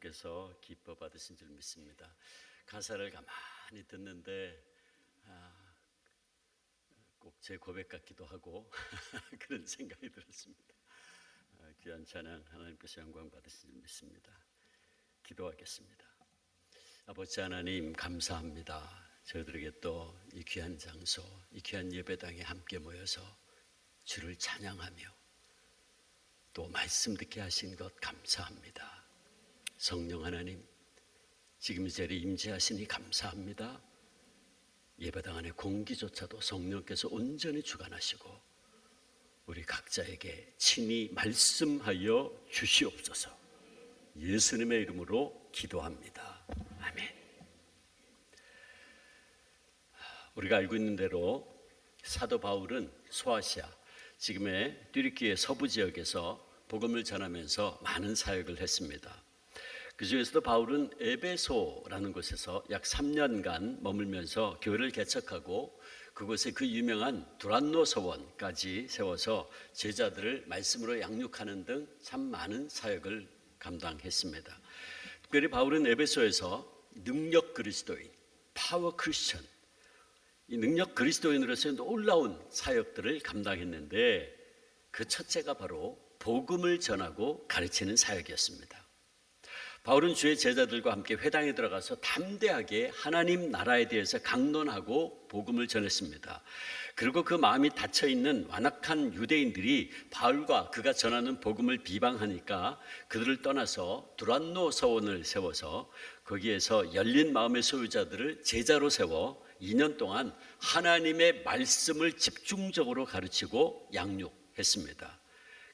여러분께서 기뻐 받으신 줄 믿습니다. 가사를 가만히 듣는데 꼭 제 고백 같기도 하고 그런 생각이 들었습니다. 귀한 찬양 하나님께서 영광 받으신 줄 믿습니다. 기도하겠습니다. 아버지 하나님 감사합니다. 저희들에게 또 이 귀한 장소, 이 귀한 예배당에 함께 모여서 주를 찬양하며 또 말씀 듣게 하신 것 감사합니다. 성령 하나님, 지금 이 자리에 임재하시니 감사합니다. 예배당 안의 공기조차도 성령께서 온전히 주관하시고 우리 각자에게 친히 말씀하여 주시옵소서. 예수님의 이름으로 기도합니다. 아멘. 우리가 알고 있는 대로 사도 바울은 소아시아, 지금의 튀르키예 서부 지역에서 복음을 전하면서 많은 사역을 했습니다. 그 중에서도 바울은 에베소라는 곳에서 약 3년간 머물면서 교회를 개척하고 그곳에 그 유명한 두란노 서원까지 세워서 제자들을 말씀으로 양육하는 등 참 많은 사역을 감당했습니다. 특별히 바울은 에베소에서 능력 그리스도인, 파워 크리스천, 이 능력 그리스도인으로서의 놀라운 사역들을 감당했는데 그 첫째가 바로 복음을 전하고 가르치는 사역이었습니다. 바울은 주의 제자들과 함께 회당에 들어가서 담대하게 하나님 나라에 대해서 강론하고 복음을 전했습니다. 그리고 그 마음이 닫혀있는 완악한 유대인들이 바울과 그가 전하는 복음을 비방하니까 그들을 떠나서 두란노 서원을 세워서 거기에서 열린 마음의 소유자들을 제자로 세워 2년 동안 하나님의 말씀을 집중적으로 가르치고 양육했습니다.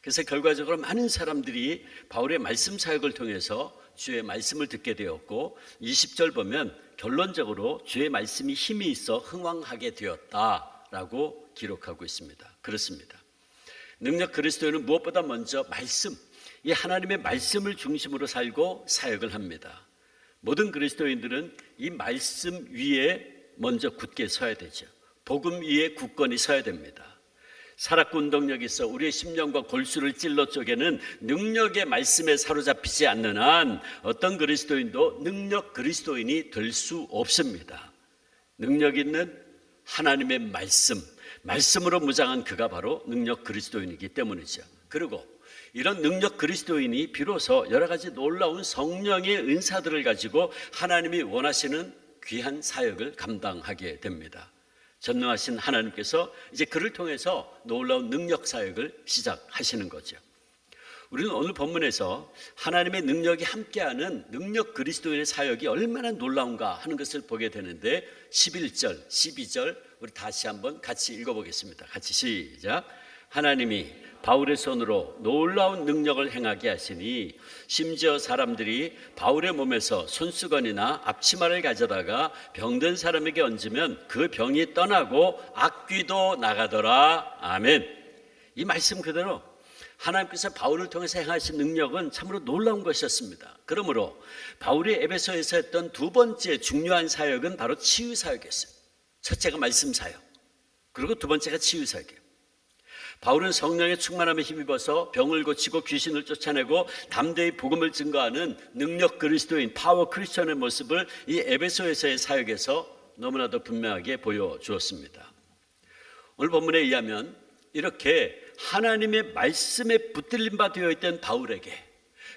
그래서 결과적으로 많은 사람들이 바울의 말씀 사역을 통해서 주의 말씀을 듣게 되었고 20절 보면 결론적으로 주의 말씀이 힘이 있어 흥왕하게 되었다라고 기록하고 있습니다. 그렇습니다. 능력 그리스도인은 무엇보다 먼저 말씀, 이 하나님의 말씀을 중심으로 살고 사역을 합니다. 모든 그리스도인들은 이 말씀 위에 먼저 굳게 서야 되죠. 복음 위에 굳건히 서야 됩니다. 사락구 운동력이 있어 우리의 심령과 골수를 찔러 쪼개는 능력의 말씀에 사로잡히지 않는 한 어떤 그리스도인도 능력 그리스도인이 될 수 없습니다. 능력 있는 하나님의 말씀으로 무장한 그가 바로 능력 그리스도인이기 때문이죠. 그리고 이런 능력 그리스도인이 비로소 여러 가지 놀라운 성령의 은사들을 가지고 하나님이 원하시는 귀한 사역을 감당하게 됩니다. 전능하신 하나님께서 이제 그를 통해서 놀라운 능력 사역을 시작하시는 거죠. 우리는 오늘 본문에서 하나님의 능력이 함께하는 능력 그리스도인의 사역이 얼마나 놀라운가 하는 것을 보게 되는데 11절, 12절 우리 다시 한번 같이 읽어보겠습니다. 같이 시작. 하나님이 바울의 손으로 놀라운 능력을 행하게 하시니 심지어 사람들이 바울의 몸에서 손수건이나 앞치마를 가져다가 병든 사람에게 얹으면 그 병이 떠나고 악귀도 나가더라. 아멘. 이 말씀 그대로 하나님께서 바울을 통해서 행하신 능력은 참으로 놀라운 것이었습니다. 그러므로 바울이 에베소에서 했던 두 번째 중요한 사역은 바로 치유 사역이었어요. 첫째가 말씀 사역, 그리고 두 번째가 치유 사역이에요. 바울은 성령의 충만함에 힘입어서 병을 고치고 귀신을 쫓아내고 담대히 복음을 증거하는 능력 그리스도인 파워 크리스천의 모습을 이 에베소에서의 사역에서 너무나도 분명하게 보여주었습니다. 오늘 본문에 의하면 이렇게 하나님의 말씀에 붙들림 바 되어 있던 바울에게,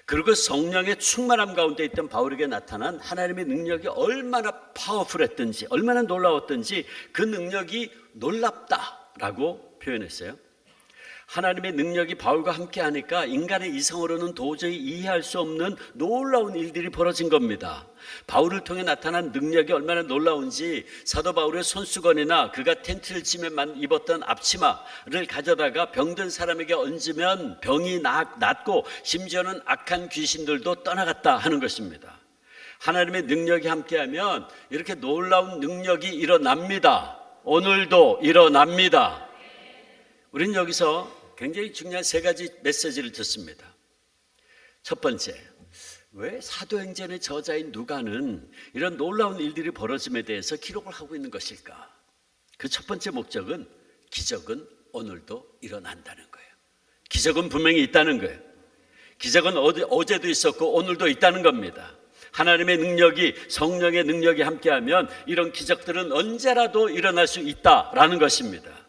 그리고 성령의 충만함 가운데 있던 바울에게 나타난 하나님의 능력이 얼마나 파워풀했던지, 얼마나 놀라웠던지 그 능력이 놀랍다라고 표현했어요. 하나님의 능력이 바울과 함께 하니까 인간의 이성으로는 도저히 이해할 수 없는 놀라운 일들이 벌어진 겁니다. 바울을 통해 나타난 능력이 얼마나 놀라운지 사도 바울의 손수건이나 그가 텐트를 치며 입었던 앞치마를 가져다가 병든 사람에게 얹으면 병이 낫고 심지어는 악한 귀신들도 떠나갔다 하는 것입니다. 하나님의 능력이 함께하면 이렇게 놀라운 능력이 일어납니다. 오늘도 일어납니다. 우리는 여기서 굉장히 중요한 세 가지 메시지를 듣습니다. 첫 번째, 왜 사도행전의 저자인 누가는 이런 놀라운 일들이 벌어짐에 대해서 기록을 하고 있는 것일까? 그 첫 번째 목적은 기적은 오늘도 일어난다는 거예요. 기적은 분명히 있다는 거예요. 기적은 어제도 있었고 오늘도 있다는 겁니다. 하나님의 능력이, 성령의 능력이 함께하면 이런 기적들은 언제라도 일어날 수 있다라는 것입니다.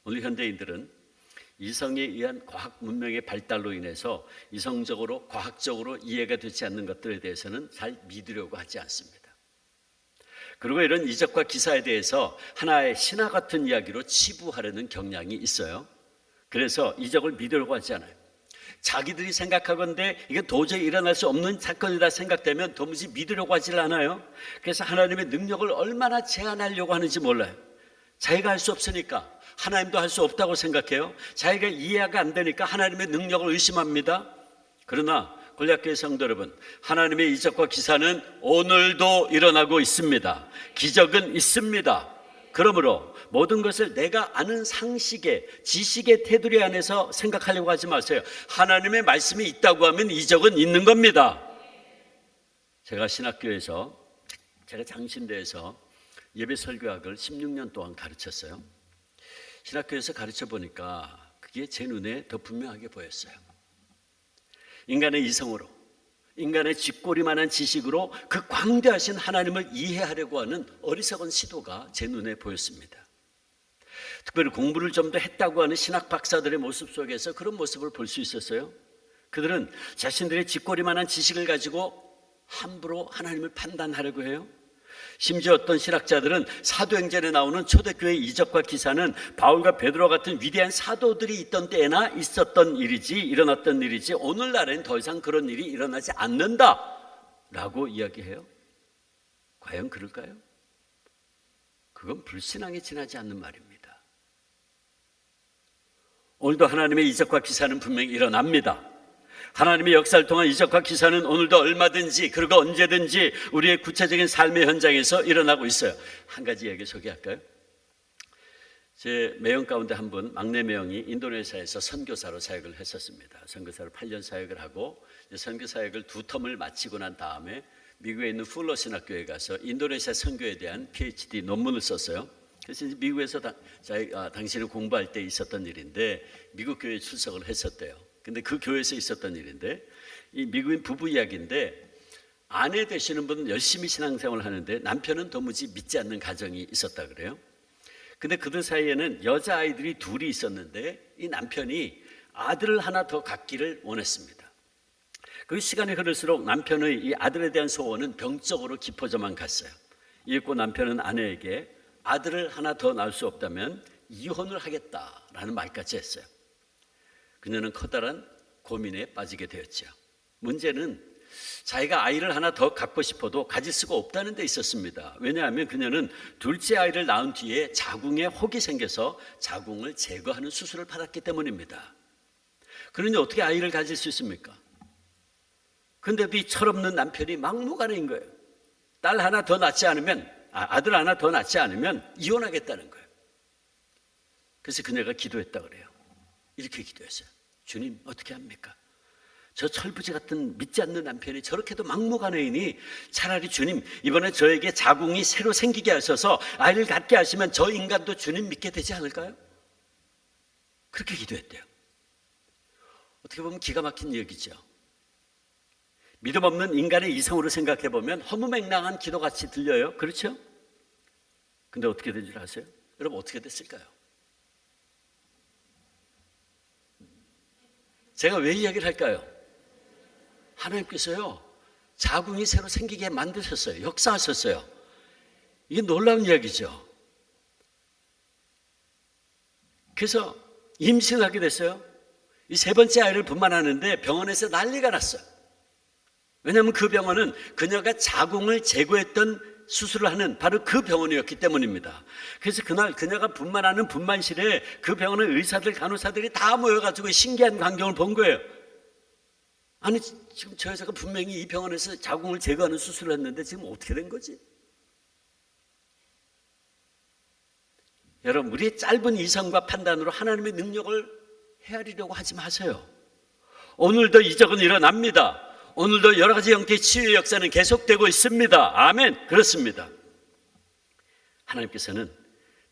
오늘 현대인들은 이성에 의한 과학 문명의 발달로 인해서 이성적으로 과학적으로 이해가 되지 않는 것들에 대해서는 잘 믿으려고 하지 않습니다. 그리고 이런 이적과 기사에 대해서 하나의 신화 같은 이야기로 치부하려는 경향이 있어요. 그래서 이적을 믿으려고 하지 않아요. 자기들이 생각하건대 이게 도저히 일어날 수 없는 사건이다 생각되면 도무지 믿으려고 하질 않아요. 그래서 하나님의 능력을 얼마나 제한하려고 하는지 몰라요. 자기가 할 수 없으니까 하나님도 할 수 없다고 생각해요. 자기가 이해가 안 되니까 하나님의 능력을 의심합니다. 그러나 골리앗교회 성도 여러분, 하나님의 이적과 기사는 오늘도 일어나고 있습니다. 기적은 있습니다. 그러므로 모든 것을 내가 아는 상식의, 지식의 테두리 안에서 생각하려고 하지 마세요. 하나님의 말씀이 있다고 하면 이적은 있는 겁니다. 제가 신학교에서, 제가 장신대에서 예배 설교학을 16년 동안 가르쳤어요. 신학교에서 가르쳐 보니까 그게 제 눈에 더 분명하게 보였어요. 인간의 이성으로, 인간의 쥐꼬리만한 지식으로 그 광대하신 하나님을 이해하려고 하는 어리석은 시도가 제 눈에 보였습니다. 특별히 공부를 좀 더 했다고 하는 신학 박사들의 모습 속에서 그런 모습을 볼 수 있었어요. 그들은 자신들의 쥐꼬리만한 지식을 가지고 함부로 하나님을 판단하려고 해요. 심지어 어떤 신학자들은 사도행전에 나오는 초대교회 이적과 기사는 바울과 베드로 같은 위대한 사도들이 있던 때나 있었던 일이지, 일어났던 일이지 오늘날엔 더 이상 그런 일이 일어나지 않는다라고 이야기해요. 과연 그럴까요? 그건 불신앙에 지나지 않는 말입니다. 오늘도 하나님의 이적과 기사는 분명히 일어납니다. 하나님의 역사를 통한 이적과 기사는 오늘도 얼마든지, 그리고 언제든지 우리의 구체적인 삶의 현장에서 일어나고 있어요. 한 가지 얘기 소개할까요? 제 매형 가운데 한 분, 막내 매형이 인도네시아에서 선교사로 사역을 했었습니다. 선교사로 8년 사역을 하고 선교 사역을 2텀을 마치고 난 다음에 미국에 있는 풀러 신학교에 가서 인도네시아 선교에 대한 PhD 논문을 썼어요. 그래서 미국에서 당신이 공부할 때 있었던 일인데 미국 교회에 출석을 했었대요. 근데 그 교회에서 있었던 일인데, 이 미국인 부부 이야기인데, 아내 되시는 분은 열심히 신앙생활을 하는데 남편은 도무지 믿지 않는 가정이 있었다 그래요. 근데 그들 사이에는 여자아이들이 둘이 있었는데 이 남편이 아들을 하나 더 갖기를 원했습니다. 그 시간이 흐를수록 남편의 이 아들에 대한 소원은 병적으로 깊어져만 갔어요. 이윽고 남편은 아내에게 아들을 하나 더 낳을 수 없다면 이혼을 하겠다라는 말까지 했어요. 그녀는 커다란 고민에 빠지게 되었죠. 문제는 자기가 아이를 하나 더 갖고 싶어도 가질 수가 없다는 데 있었습니다. 왜냐하면 그녀는 둘째 아이를 낳은 뒤에 자궁에 혹이 생겨서 자궁을 제거하는 수술을 받았기 때문입니다. 그러니 어떻게 아이를 가질 수 있습니까? 그런데도 이 철없는 남편이 막무가내인 거예요. 딸 하나 더 낳지 않으면, 아들 하나 더 낳지 않으면 이혼하겠다는 거예요. 그래서 그녀가 기도했다 그래요. 이렇게 기도했어요. 주님, 어떻게 합니까? 저 철부지 같은 믿지 않는 남편이 저렇게도 막무가내이니 차라리 주님, 이번에 저에게 자궁이 새로 생기게 하셔서 아이를 갖게 하시면 저 인간도 주님 믿게 되지 않을까요? 그렇게 기도했대요. 어떻게 보면 기가 막힌 얘기죠. 믿음 없는 인간의 이성으로 생각해 보면 허무맹랑한 기도같이 들려요. 그렇죠? 근데 어떻게 된 줄 아세요? 여러분, 어떻게 됐을까요? 제가 왜 이야기를 할까요? 하나님께서요, 자궁이 새로 생기게 만드셨어요. 역사하셨어요. 이게 놀라운 이야기죠. 그래서 임신하게 됐어요. 이 세 번째 아이를 분만하는데 병원에서 난리가 났어요. 왜냐하면 그 병원은 그녀가 자궁을 제거했던 수술을 하는 바로 그 병원이었기 때문입니다. 그래서 그날 그녀가 분만하는 분만실에 그 병원의 의사들, 간호사들이 다 모여가지고 신기한 광경을 본 거예요. 아니, 지금 저 여자가 분명히 이 병원에서 자궁을 제거하는 수술을 했는데 지금 어떻게 된 거지? 여러분, 우리의 짧은 이성과 판단으로 하나님의 능력을 헤아리려고 하지 마세요. 오늘도 이적은 일어납니다. 오늘도 여러 가지 형태의 치유의 역사는 계속되고 있습니다. 아멘. 그렇습니다. 하나님께서는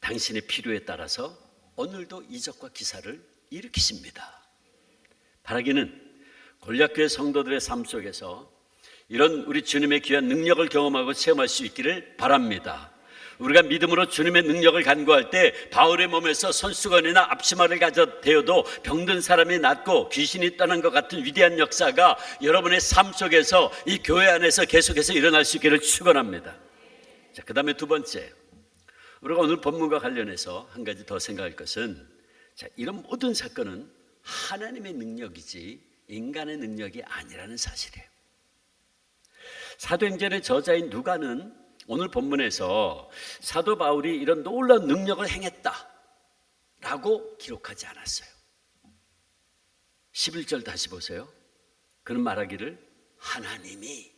당신의 필요에 따라서 오늘도 이적과 기사를 일으키십니다. 바라기는 골략교회 성도들의 삶 속에서 이런 우리 주님의 귀한 능력을 경험하고 체험할 수 있기를 바랍니다. 우리가 믿음으로 주님의 능력을 간구할 때 바울의 몸에서 손수건이나 앞치마를 가져 대어도 병든 사람이 낫고 귀신이 떠난 것 같은 위대한 역사가 여러분의 삶 속에서 이 교회 안에서 계속해서 일어날 수 있기를 축원합니다. 자, 그 다음에 두 번째, 우리가 오늘 본문과 관련해서 한 가지 더 생각할 것은, 자, 이런 모든 사건은 하나님의 능력이지 인간의 능력이 아니라는 사실이에요. 사도행전의 저자인 누가는 오늘 본문에서 사도 바울이 이런 놀라운 능력을 행했다라고 기록하지 않았어요. 11절 다시 보세요. 그는 말하기를 하나님이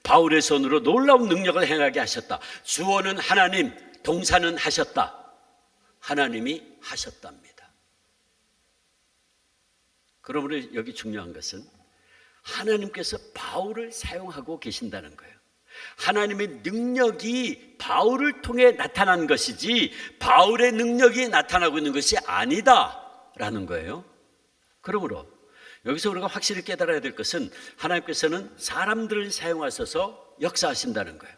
바울의 손으로 놀라운 능력을 행하게 하셨다. 주어는 하나님, 동사는 하셨다. 하나님이 하셨답니다. 그러므로 여기 중요한 것은 하나님께서 바울을 사용하고 계신다는 거예요. 하나님의 능력이 바울을 통해 나타난 것이지 바울의 능력이 나타나고 있는 것이 아니다라는 거예요. 그러므로 여기서 우리가 확실히 깨달아야 될 것은 하나님께서는 사람들을 사용하셔서 역사하신다는 거예요.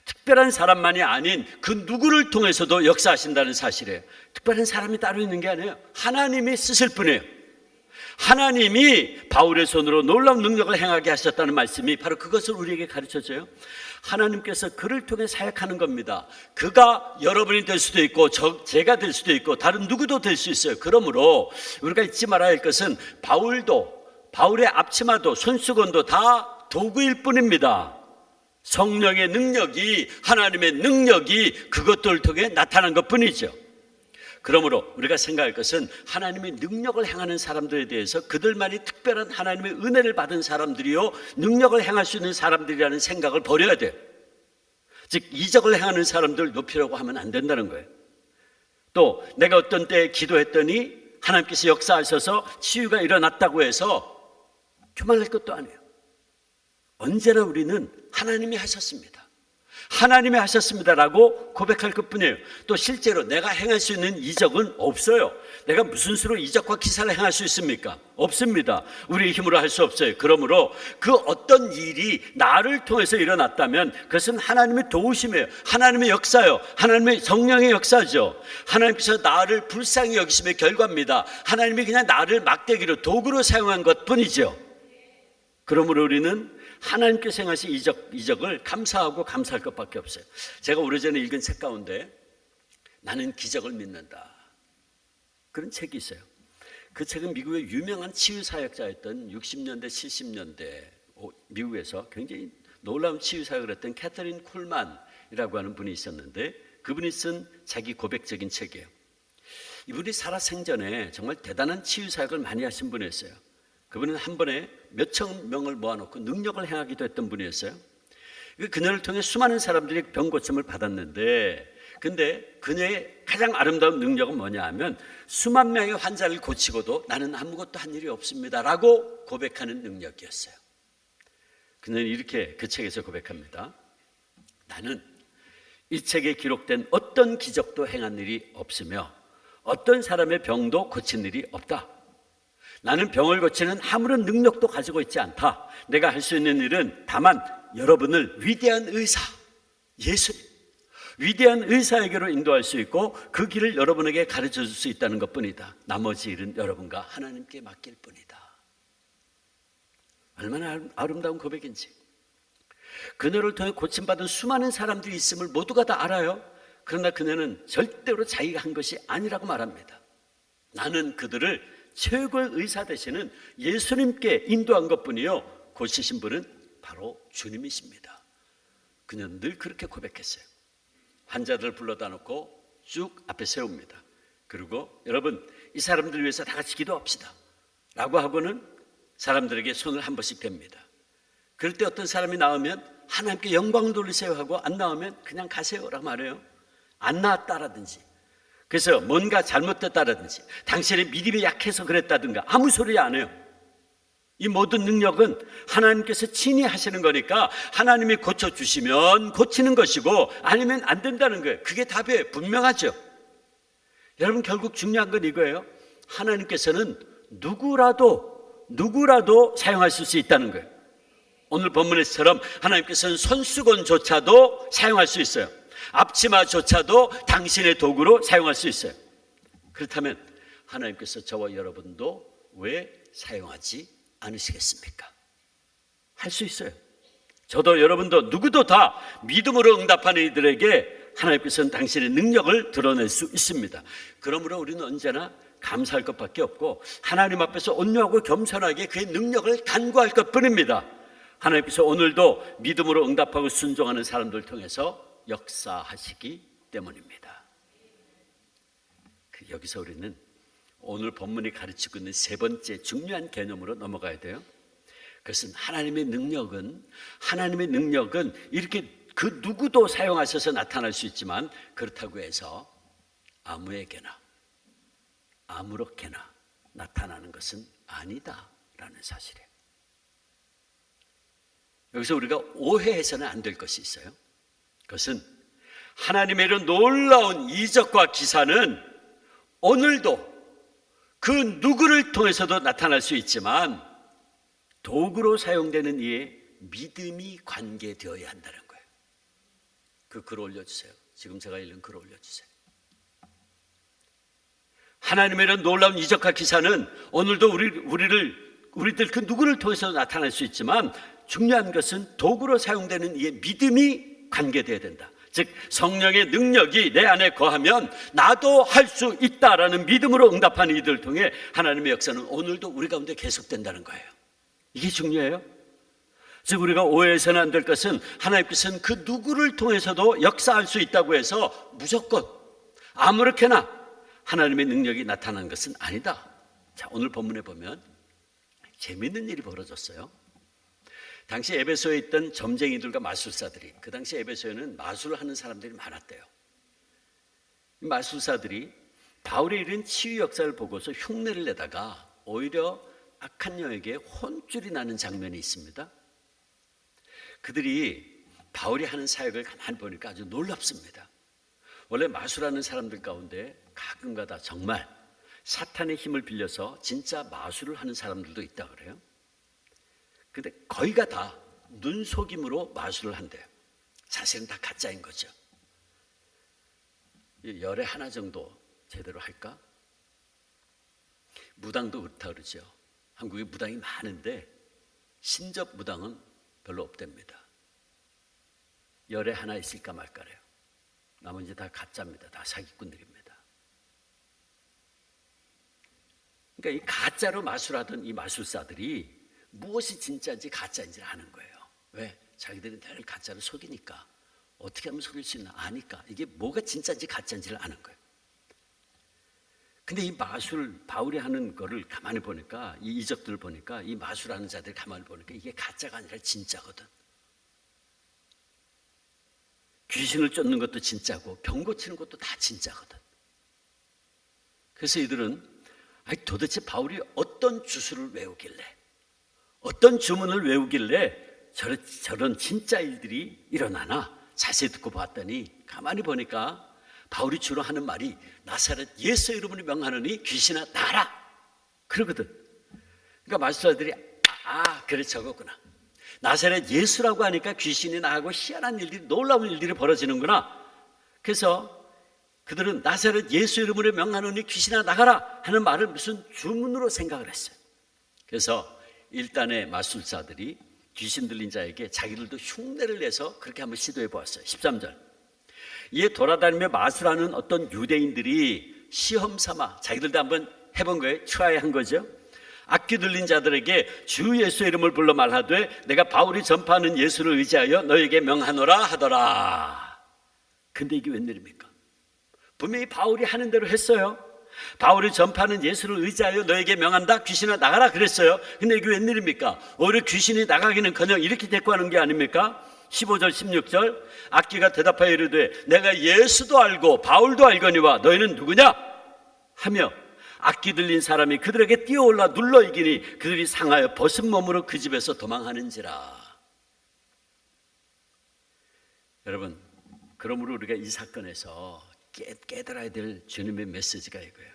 특별한 사람만이 아닌 그 누구를 통해서도 역사하신다는 사실이에요. 특별한 사람이 따로 있는 게 아니에요. 하나님이 쓰실 뿐이에요. 하나님이 바울의 손으로 놀라운 능력을 행하게 하셨다는 말씀이 바로 그것을 우리에게 가르쳐줘요. 하나님께서 그를 통해 사역하는 겁니다. 그가 여러분이 될 수도 있고 제가 될 수도 있고 다른 누구도 될 수 있어요. 그러므로 우리가 잊지 말아야 할 것은 바울의 앞치마도 손수건도 다 도구일 뿐입니다. 성령의 능력이, 하나님의 능력이 그것들을 통해 나타난 것뿐이죠. 그러므로 우리가 생각할 것은 하나님의 능력을 행하는 사람들에 대해서 그들만이 특별한 하나님의 은혜를 받은 사람들이요, 능력을 행할 수 있는 사람들이라는 생각을 버려야 돼요. 즉 이적을 행하는 사람들 높이려고 하면 안 된다는 거예요. 또 내가 어떤 때에 기도했더니 하나님께서 역사하셔서 치유가 일어났다고 해서 교만할 것도 아니에요. 언제나 우리는 하나님이 하셨습니다, 하나님이 하셨습니다라고 고백할 것뿐이에요. 또 실제로 내가 행할 수 있는 이적은 없어요. 내가 무슨 수로 이적과 기사를 행할 수 있습니까? 없습니다. 우리의 힘으로 할 수 없어요. 그러므로 그 어떤 일이 나를 통해서 일어났다면 그것은 하나님의 도우심이에요. 하나님의 역사요. 하나님의 성령의 역사죠. 하나님께서 나를 불쌍히 여기심의 결과입니다. 하나님이 그냥 나를 막대기로 도구로 사용한 것뿐이죠. 그러므로 우리는 하나님께서 행하신 이적을 감사하고 감사할 것밖에 없어요. 제가 오래전에 읽은 책 가운데 나는 기적을 믿는다, 그런 책이 있어요. 그 책은 미국의 유명한 치유사역자였던 60년대 70년대 미국에서 굉장히 놀라운 치유사역을 했던 캐서린 쿨만이라고 하는 분이 있었는데, 그분이 쓴 자기 고백적인 책이에요. 이분이 살아 생전에 정말 대단한 치유사역을 많이 하신 분이었어요. 그분은 한 번에 몇천 명을 모아놓고 능력을 행하기도 했던 분이었어요. 그녀를 통해 수많은 사람들이 병고침을 받았는데, 근데 그녀의 가장 아름다운 능력은 뭐냐 하면 수만 명의 환자를 고치고도 나는 아무것도 한 일이 없습니다 라고 고백하는 능력이었어요. 그녀는 이렇게 그 책에서 고백합니다. 나는 이 책에 기록된 어떤 기적도 행한 일이 없으며 어떤 사람의 병도 고친 일이 없다. 나는 병을 고치는 아무런 능력도 가지고 있지 않다. 내가 할 수 있는 일은 다만 여러분을 위대한 의사, 예수님, 위대한 의사에게로 인도할 수 있고 그 길을 여러분에게 가르쳐 줄 수 있다는 것뿐이다. 나머지 일은 여러분과 하나님께 맡길 뿐이다. 얼마나 아름다운 고백인지. 그녀를 통해 고침받은 수많은 사람들이 있음을 모두가 다 알아요. 그러나 그녀는 절대로 자기가 한 것이 아니라고 말합니다. 나는 그들을 최고의 의사 되시는 예수님께 인도한 것뿐이요, 고치신 분은 바로 주님이십니다. 그녀는 늘 그렇게 고백했어요. 환자들을 불러다 놓고 쭉 앞에 세웁니다. 그리고 여러분, 이 사람들을 위해서 다 같이 기도합시다 라고 하고는 사람들에게 손을 한 번씩 댑니다. 그럴 때 어떤 사람이 나오면 하나님께 영광을 돌리세요 하고, 안 나오면 그냥 가세요 라고 말해요. 안 나왔다라든지, 그래서 뭔가 잘못됐다라든지, 당신의 믿음이 약해서 그랬다든가 아무 소리 안 해요. 이 모든 능력은 하나님께서 친히 하시는 거니까 하나님이 고쳐주시면 고치는 것이고 아니면 안 된다는 거예요. 그게 답이에요. 분명하죠. 여러분, 결국 중요한 건 이거예요. 하나님께서는 누구라도 사용하실 수 있다는 거예요. 오늘 본문에서처럼 하나님께서는 손수건조차도 사용할 수 있어요. 앞치마조차도 당신의 도구로 사용할 수 있어요. 그렇다면 하나님께서 저와 여러분도 왜 사용하지 않으시겠습니까? 할 수 있어요. 저도 여러분도 누구도 다 믿음으로 응답하는 이들에게 하나님께서는 당신의 능력을 드러낼 수 있습니다. 그러므로 우리는 언제나 감사할 것밖에 없고 하나님 앞에서 온유하고 겸손하게 그의 능력을 간구할 것뿐입니다. 하나님께서 오늘도 믿음으로 응답하고 순종하는 사람들 통해서 역사하시기 때문입니다. 여기서 우리는 오늘 본문이 가르치고 있는 세 번째 중요한 개념으로 넘어가야 돼요. 그것은 하나님의 능력은 이렇게 그 누구도 사용하셔서 나타날 수 있지만 그렇다고 해서 아무에게나 아무렇게나 나타나는 것은 아니다라는 사실이에요. 여기서 우리가 오해해서는 안 될 것이 있어요. 그것은 하나님의 이런 놀라운 이적과 기사는 오늘도 그 누구를 통해서도 나타날 수 있지만 도구로 사용되는 이의 믿음이 관계되어야 한다는 거예요. 그 글 올려주세요. 지금 제가 읽은 글 올려주세요. 하나님의 이런 놀라운 이적과 기사는 오늘도 우리들 그 누구를 통해서도 나타날 수 있지만 중요한 것은 도구로 사용되는 이의 믿음이 관계되어야 된다. 즉 성령의 능력이 내 안에 거하면 나도 할 수 있다라는 믿음으로 응답하는 이들을 통해 하나님의 역사는 오늘도 우리 가운데 계속된다는 거예요. 이게 중요해요. 즉 우리가 오해해서는 안 될 것은 하나님께서는 그 누구를 통해서도 역사할 수 있다고 해서 무조건 아무렇게나 하나님의 능력이 나타나는 것은 아니다. 자, 오늘 본문에 보면 재미있는 일이 벌어졌어요. 당시 에베소에 있던 점쟁이들과 마술사들이, 그 당시 에베소에는 마술을 하는 사람들이 많았대요. 마술사들이 바울의 이런 치유 역사를 보고서 흉내를 내다가 오히려 악한 영에게 혼쭐이 나는 장면이 있습니다. 그들이 바울이 하는 사역을 가만히 보니까 아주 놀랍습니다. 원래 마술하는 사람들 가운데 가끔가다 정말 사탄의 힘을 빌려서 진짜 마술을 하는 사람들도 있다 그래요. 근데 거의가 다 눈속임으로 마술을 한대요. 사실은 다 가짜인 거죠. 열에 하나 정도 제대로 할까? 무당도 그렇다 그러죠. 한국에 무당이 많은데 신접 무당은 별로 없답니다. 열에 하나 있을까 말까래요. 나머지 다 가짜입니다. 다 사기꾼들입니다. 그러니까 이 가짜로 마술하던 이 마술사들이 무엇이 진짜인지 가짜인지를 아는 거예요. 왜? 자기들이 늘 가짜로 속이니까. 어떻게 하면 속일 수 있나 아니까. 이게 뭐가 진짜인지 가짜인지를 아는 거예요. 근데 이 마술, 바울이 하는 거를 가만히 보니까, 이 이적들을 보니까, 이 마술하는 자들 가만히 보니까 이게 가짜가 아니라 진짜거든. 귀신을 쫓는 것도 진짜고 병 고치는 것도 다 진짜거든. 그래서 이들은 도대체 바울이 어떤 주술을 외우길래, 어떤 주문을 외우길래 저런 진짜 일들이 일어나나 자세히 듣고 봤더니 가만히 보니까 바울이 주로 하는 말이 나사렛 예수 이름으로 명하노니 귀신아 나가라 그러거든. 그러니까 마술사들이 그래 저거구나. 나사렛 예수라고 하니까 귀신이 나가고 희한한 일들이, 놀라운 일들이 벌어지는구나. 그래서 그들은 나사렛 예수 이름으로 명하노니 귀신아 나가라 하는 말을 무슨 주문으로 생각을 했어요. 그래서 일단의 마술사들이 귀신 들린 자에게 자기들도 흉내를 내서 그렇게 한번 시도해 보았어요. 13절. 이에 돌아다니며 마술하는 어떤 유대인들이 시험 삼아 자기들도 한번 해본 거예요. 트라이한 거죠. 악기 들린 자들에게 주 예수 이름을 불러 말하되 내가 바울이 전파하는 예수를 의지하여 너에게 명하노라 하더라. 근데 이게 웬일입니까? 분명히 바울이 하는 대로 했어요. 바울이 전파하는 예수를 의지하여 너에게 명한다. 귀신아 나가라 그랬어요. 근데 이게 웬일입니까? 오히려 귀신이 나가기는커녕 이렇게 대꾸하는 게 아닙니까? 15절 16절 악기가 대답하여 이르되 내가 예수도 알고 바울도 알거니와 너희는 누구냐? 하며 악기 들린 사람이 그들에게 뛰어올라 눌러 이기니 그들이 상하여 벗은 몸으로 그 집에서 도망하는지라. 여러분, 그러므로 우리가 이 사건에서 깨달아야 될 주님의 메시지가 이거예요.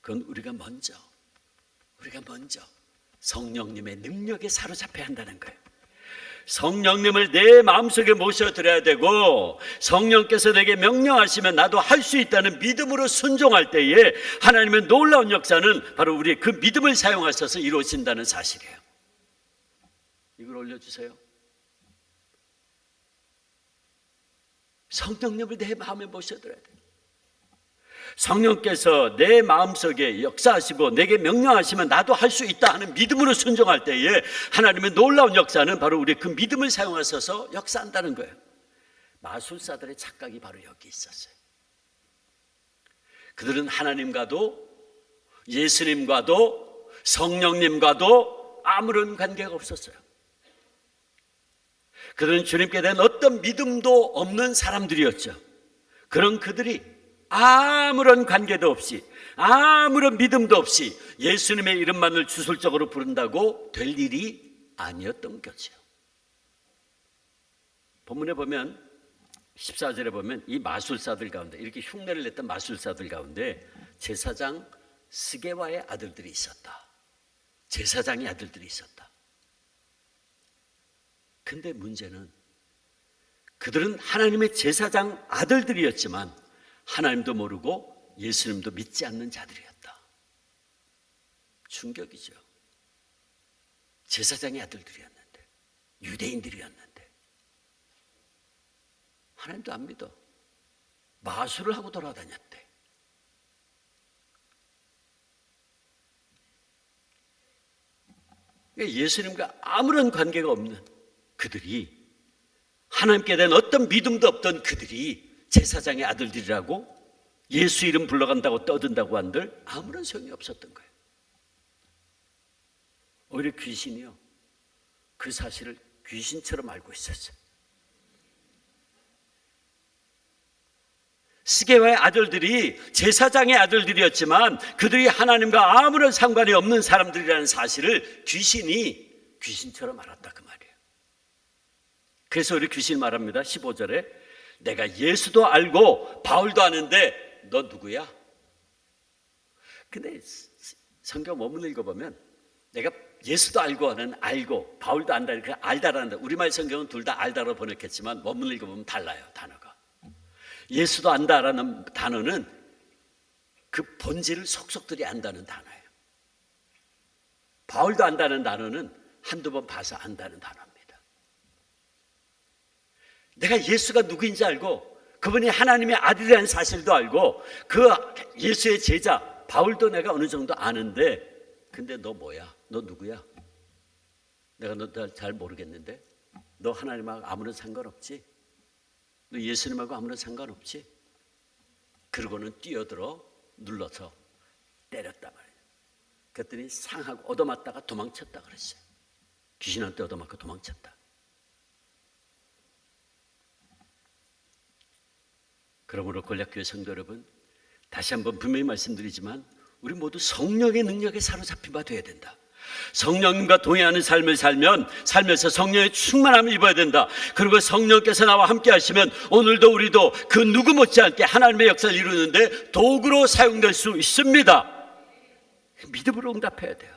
그건 우리가 먼저 우리가 먼저 성령님의 능력에 사로잡혀야 한다는 거예요. 성령님을 내 마음속에 모셔드려야 되고, 성령께서 내게 명령하시면 나도 할 수 있다는 믿음으로 순종할 때에 하나님의 놀라운 역사는 바로 우리의 그 믿음을 사용하셔서 이루어진다는 사실이에요. 이걸 올려주세요. 성령님을 내 마음에 모셔드려야 돼요. 성령께서 내 마음속에 역사하시고 내게 명령하시면 나도 할 수 있다 하는 믿음으로 순종할 때에 하나님의 놀라운 역사는 바로 우리의 그 믿음을 사용하셔서 역사한다는 거예요. 마술사들의 착각이 바로 여기 있었어요. 그들은 하나님과도 예수님과도 성령님과도 아무런 관계가 없었어요. 그들은 주님께 대한 어떤 믿음도 없는 사람들이었죠. 그런 그들이 아무런 관계도 없이, 아무런 믿음도 없이 예수님의 이름만을 주술적으로 부른다고 될 일이 아니었던 거죠. 본문에 보면 14절에 보면 이 마술사들 가운데, 이렇게 흉내를 냈던 마술사들 가운데 제사장 스게와의 아들들이 있었다. 제사장의 아들들이 있었다. 근데 문제는 그들은 하나님의 제사장 아들들이었지만 하나님도 모르고 예수님도 믿지 않는 자들이었다. 충격이죠. 제사장의 아들들이었는데, 유대인들이었는데 하나님도 안 믿어. 마술을 하고 돌아다녔대. 예수님과 아무런 관계가 없는 그들이, 하나님께 대한 어떤 믿음도 없던 그들이 제사장의 아들들이라고 예수 이름 불러간다고 떠든다고 한들 아무런 소용이 없었던 거예요. 오히려 귀신이요, 그 사실을 귀신처럼 알고 있었어요. 스게와의 아들들이 제사장의 아들들이었지만 그들이 하나님과 아무런 상관이 없는 사람들이라는 사실을 귀신이 귀신처럼 알았다, 그 말이에요. 그래서 우리 귀신 말합니다. 15절에 내가 예수도 알고 바울도 아는데 너 누구야? 근데 성경 원문을 읽어보면 내가 예수도 알고 바울도 안다, 그 알다라는, 우리말 성경은 둘 다 알다로 번역했지만 원문을 읽어보면 달라요, 단어가. 예수도 안다라는 단어는 그 본질을 속속들이 안다는 단어예요. 바울도 안다는 단어는 한두 번 봐서 안다는 단어입니다. 내가 예수가 누구인지 알고 그분이 하나님의 아들이라는 사실도 알고 그 예수의 제자 바울도 내가 어느 정도 아는데, 근데 너 뭐야? 너 누구야? 내가 너 잘 모르겠는데? 너 하나님하고 아무런 상관없지? 너 예수님하고 아무런 상관없지? 그러고는 뛰어들어 눌러서 때렸단 말이에요. 그랬더니 상하고 얻어맞다가 도망쳤다 그랬어요. 귀신한테 얻어맞고 도망쳤다. 그러므로 골략교회 성도 여러분, 다시 한번 분명히 말씀드리지만 우리 모두 성령의 능력에 사로잡힌 바 되어야 된다. 성령님과 동행하는 삶을 살면 삶에서 성령의 충만함을 입어야 된다. 그리고 성령께서 나와 함께 하시면 오늘도 우리도 그 누구 못지않게 하나님의 역사를 이루는데 도구로 사용될 수 있습니다. 믿음으로 응답해야 돼요.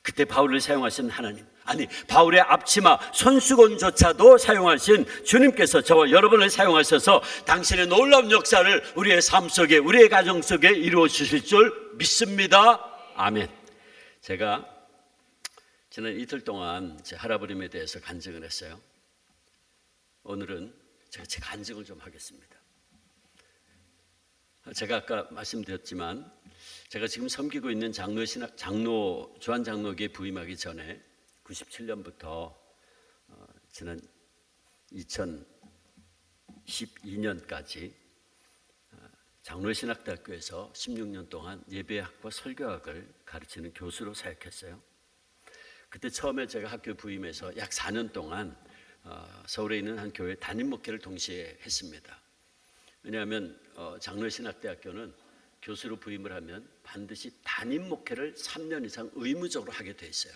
그때 바울을 사용하신 하나님, 아니 바울의 앞치마 손수건조차도 사용하신 주님께서 저와 여러분을 사용하셔서 당신의 놀라운 역사를 우리의 삶 속에, 우리의 가정 속에 이루어 주실 줄 믿습니다. 아멘. 제가 지난 이틀 동안 제 할아버님에 대해서 간증을 했어요. 오늘은 제가 제 간증을 좀 하겠습니다. 제가 아까 말씀드렸지만 제가 지금 섬기고 있는 주한 장로교에 부임하기 전에 97년부터 지난 2012년까지 장로신학대학교에서 16년 동안 예배학과 설교학을 가르치는 교수로 사역했어요. 그때 처음에 제가 학교 부임해서 약 4년 동안 서울에 있는 한 교회 담임 목회를 동시에 했습니다. 왜냐하면 장로신학대학교는 교수로 부임을 하면 반드시 담임 목회를 3년 이상 의무적으로 하게 돼 있어요.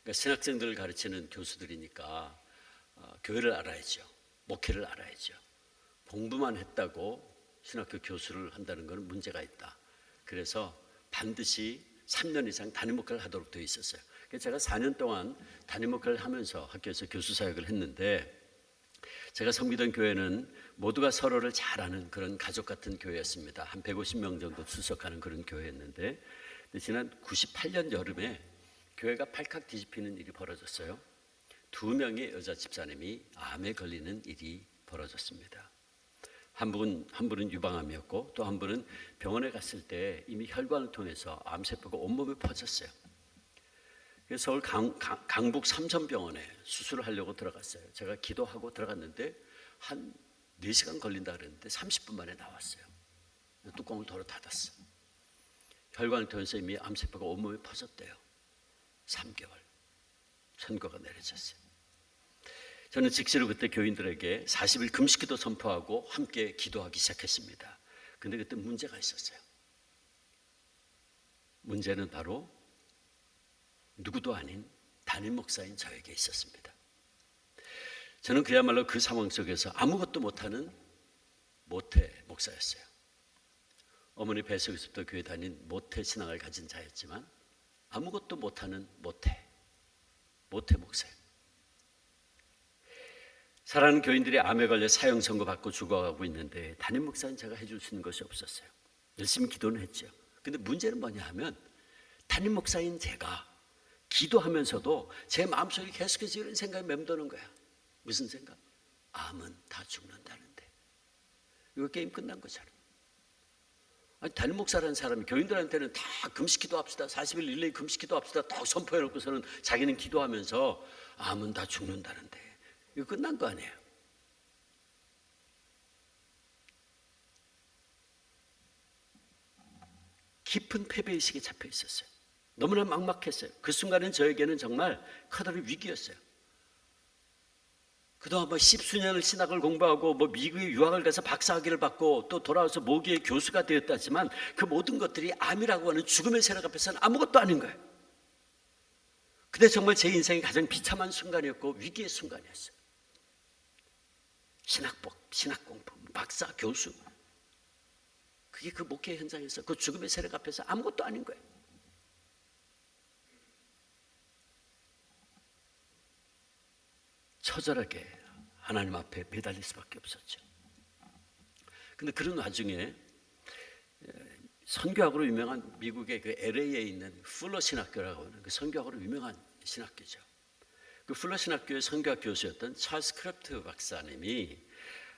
그러니까 신학생들을 가르치는 교수들이니까 교회를 알아야죠. 목회를 알아야죠. 공부만 했다고 신학교 교수를 한다는 것은 문제가 있다. 그래서 반드시 3년 이상 담임 목회를 하도록 되어 있었어요. 그래서 제가 4년 동안 담임 목회를 하면서 학교에서 교수 사역을 했는데, 제가 섬기던 교회는 모두가 서로를 잘 아는 그런 가족 같은 교회였습니다. 한 150명 정도 출석하는 그런 교회였는데, 지난 98년 여름에 교회가 팔칵 뒤집히는 일이 벌어졌어요. 2명의 여자 집사님이 암에 걸리는 일이 벌어졌습니다. 한 분은 유방암이었고, 또 한 분은 병원에 갔을 때 이미 혈관을 통해서 암세포가 온몸에 퍼졌어요. 그래서 서울 강북 삼성병원에 수술을 하려고 들어갔어요. 제가 기도하고 들어갔는데 한 4시간 걸린다 그랬는데 30분 만에 나왔어요. 뚜껑을 도로 닫았어. 혈관을 통해서 이미 암세포가 온몸에 퍼졌대요. 3개월 선고가 내려졌어요. 저는 즉시로 그때 교인들에게 40일 금식기도 선포하고 함께 기도하기 시작했습니다. 근데 그때 문제가 있었어요. 문제는 바로 누구도 아닌 담임 목사인 저에게 있었습니다. 저는 그야말로 그 상황 속에서 아무것도 못하는 모태 목사였어요. 어머니 뱃속에서부터 교회 다닌 모태 신앙을 가진 자였지만 아무것도 못하는 모태 목사예요. 사랑하는 교인들이 암에 걸려 사형 선고 받고 죽어가고 있는데 담임 목사는 제가 해줄 수 있는 것이 없었어요. 열심히 기도는 했죠. 근데 문제는 뭐냐 하면 담임 목사인 제가 기도하면서도 제 마음속에 계속해서 이런 생각이 맴도는 거야. 무슨 생각? 암은 다 죽는다는데. 이거 게임 끝난 거잖아. 아니, 담임 목사라는 사람이 교인들한테는 다 금식기도 합시다, 40일 릴레이 금식기도 합시다 딱 선포해놓고서는 자기는 기도하면서 암은 다 죽는다는데. 이거 끝난 거 아니에요. 깊은 패배의식에 잡혀 있었어요. 너무나 막막했어요. 그 순간은 저에게는 정말 커다란 위기였어요. 그동안 10수년을 신학을 공부하고 미국에 유학을 가서 박사학위를 받고 또 돌아와서 모기의 교수가 되었다지만 그 모든 것들이 암이라고 하는 죽음의 세력 앞에서는 아무것도 아닌 거예요. 근데 정말 제 인생이 가장 비참한 순간이었고 위기의 순간이었어요. 신학 공부, 박사, 교수, 그게 그 목회 현장에서 그 죽음의 세력 앞에서 아무것도 아닌 거예요. 처절하게 하나님 앞에 매달릴 수밖에 없었죠. 근데 그런 와중에 선교학으로 유명한 미국의 그 LA에 있는 풀러 신학교라고 하는 그 선교학으로 유명한 신학교죠. 그 풀러 신학교의 선교학 교수였던 찰스 크래프트 박사님이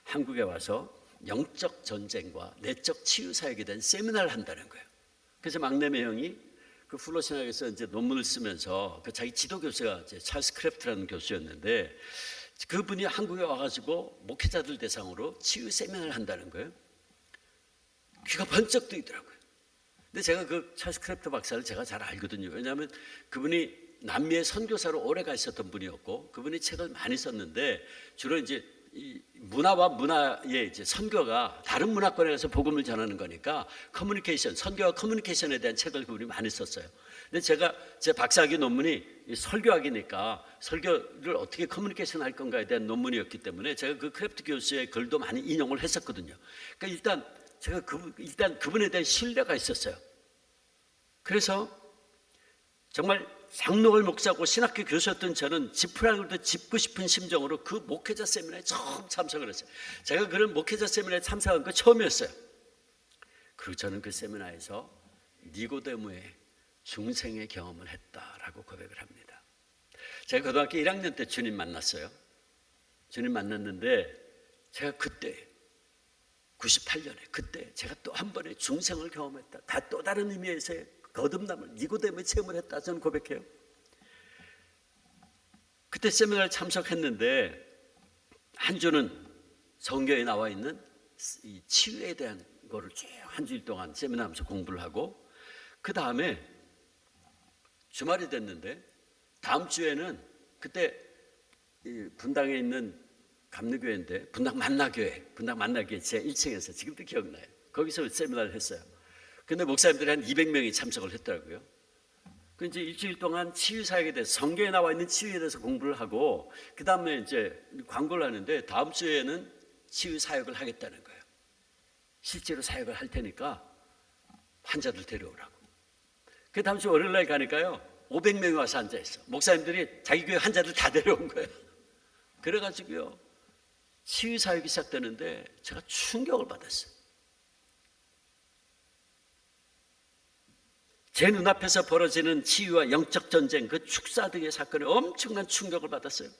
한국에 와서 영적 전쟁과 내적 치유 사역에 대한 세미나를 한다는 거예요. 그래서 막내매 형이 그 풀러 신학에서 이제 논문을 쓰면서 그 자기 지도 교수가 이제 찰스 크래프트라는 교수였는데 그분이 한국에 와가지고 목회자들 대상으로 치유 세미나를 한다는 거예요. 귀가 번쩍 뜨이더라고요. 근데 제가 그 찰스 크래프트 박사를 제가 잘 알거든요. 왜냐하면 그분이 남미의 선교사로 오래가 있었던 분이었고 그분이 책을 많이 썼는데 주로 이제 이 문화와 문화의 이제 선교가 다른 문화권에 가서 복음을 전하는 거니까 커뮤니케이션, 선교와 커뮤니케이션에 대한 책을 그분이 많이 썼어요. 근데 제가 제 박사학위 논문이 설교학이니까 설교를 어떻게 커뮤니케이션 할 건가에 대한 논문이었기 때문에 제가 그 크래프트 교수의 글도 많이 인용을 했었거든요. 그러니까 일단 그분에 대한 신뢰가 있었어요. 그래서 정말 장로를 목사고 신학교 교수였던 저는 지푸라기도 짚고 싶은 심정으로 그 목회자 세미나에 처음 참석을 했어요. 제가 그런 목회자 세미나에 참석한 거 처음이었어요. 그리고 저는 그 세미나에서 니고데모의 중생의 경험을 했다라고 고백을 합니다. 제가 고등학교 1학년 때 주님 만났어요. 주님 만났는데 제가 그때 98년에 그때 제가 또 한 번의 중생을 경험했다. 다 또 다른 의미에서의 거듭남을 니고데모의 체험을 했다. 저는 고백해요. 그때 세미나를 참석했는데 한 주는 성경에 나와 있는 이 치유에 대한 거를 쭉 한 주일 동안 세미나하면서 공부를 하고 그 다음에 주말이 됐는데 다음 주에는 그때 분당에 있는 감리교회인데 분당 만나교회 제 1층에서 지금도 기억나요. 거기서 세미나를 했어요. 근데 목사님들이 한 200명이 참석을 했더라고요. 그 이제 일주일 동안 치유 사역에 대해서 성경에 나와 있는 치유에 대해서 공부를 하고 그 다음에 이제 광고를 하는데 다음 주에는 치유 사역을 하겠다는 거예요. 실제로 사역을 할 테니까 환자들 데려오라고. 그 다음 주 월요일 날 가니까요 500명이 와서 앉아있어. 목사님들이 자기 교회 환자들 다 데려온 거예요. 그래가지고요 치유 사역이 시작되는데 제가 충격을 받았어요. 제 눈앞에서 벌어지는 치유와 영적 전쟁, 그 축사 등의 사건에 엄청난 충격을 받았어요.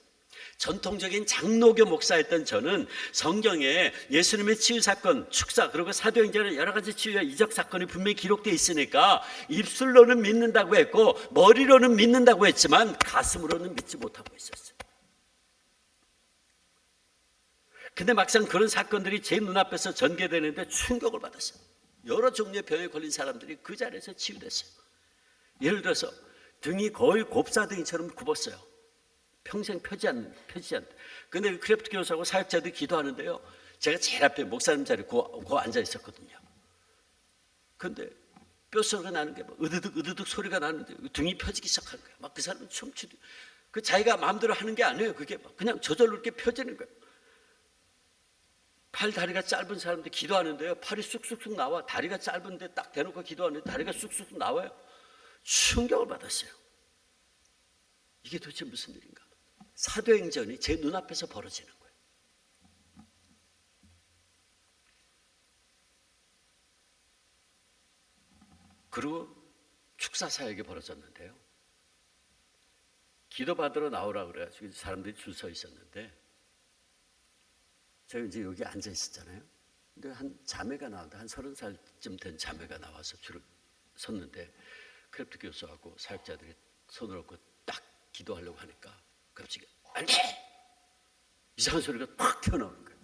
전통적인 장로교 목사였던 저는 성경에 예수님의 치유 사건, 축사, 그리고 사도행전에 여러 가지 치유와 이적 사건이 분명히 기록되어 있으니까 입술로는 믿는다고 했고 머리로는 믿는다고 했지만 가슴으로는 믿지 못하고 있었어요. 근데 막상 그런 사건들이 제 눈앞에서 전개되는데 충격을 받았어요. 여러 종류의 병에 걸린 사람들이 그 자리에서 치유됐어요. 예를 들어서 등이 거의 곱사등이처럼 굽었어요. 평생 펴지지 않는. 근데 크래프트 교사하고 사역자들이 기도하는데요 제가 제일 앞에 목사님 자리에 고 앉아 있었거든요. 근데 뼛소리가 나는 게 막 으드득 소리가 나는데 등이 펴지기 시작한 거예요. 막 그 사람은 춤추듯. 그 자기가 마음대로 하는 게 아니에요. 그게 막 그냥 저절로 이렇게 펴지는 거예요. 팔 다리가 짧은 사람들 기도하는데요 팔이 쑥쑥 나와. 다리가 짧은데 딱 대놓고 기도하는데 다리가 쑥쑥 나와요. 충격을 받았어요. 이게 도대체 무슨 일인가? 사도행전이 제 눈앞에서 벌어지는 거예요. 그리고 축사 사역이 벌어졌는데요 기도받으러 나오라고 그래가지고 사람들이 줄 서 있었는데 제가 이제 여기 앉아 있었잖아요. 근데 한 자매가 나왔는데 한 30살쯤 된 자매가 나와서 줄을 섰는데 크래프트 교수하고 사역자들이 손을 얹고 딱 기도하려고 하니까 갑자기 안 돼! 이상한 소리가 팍 튀어나오는 거예요.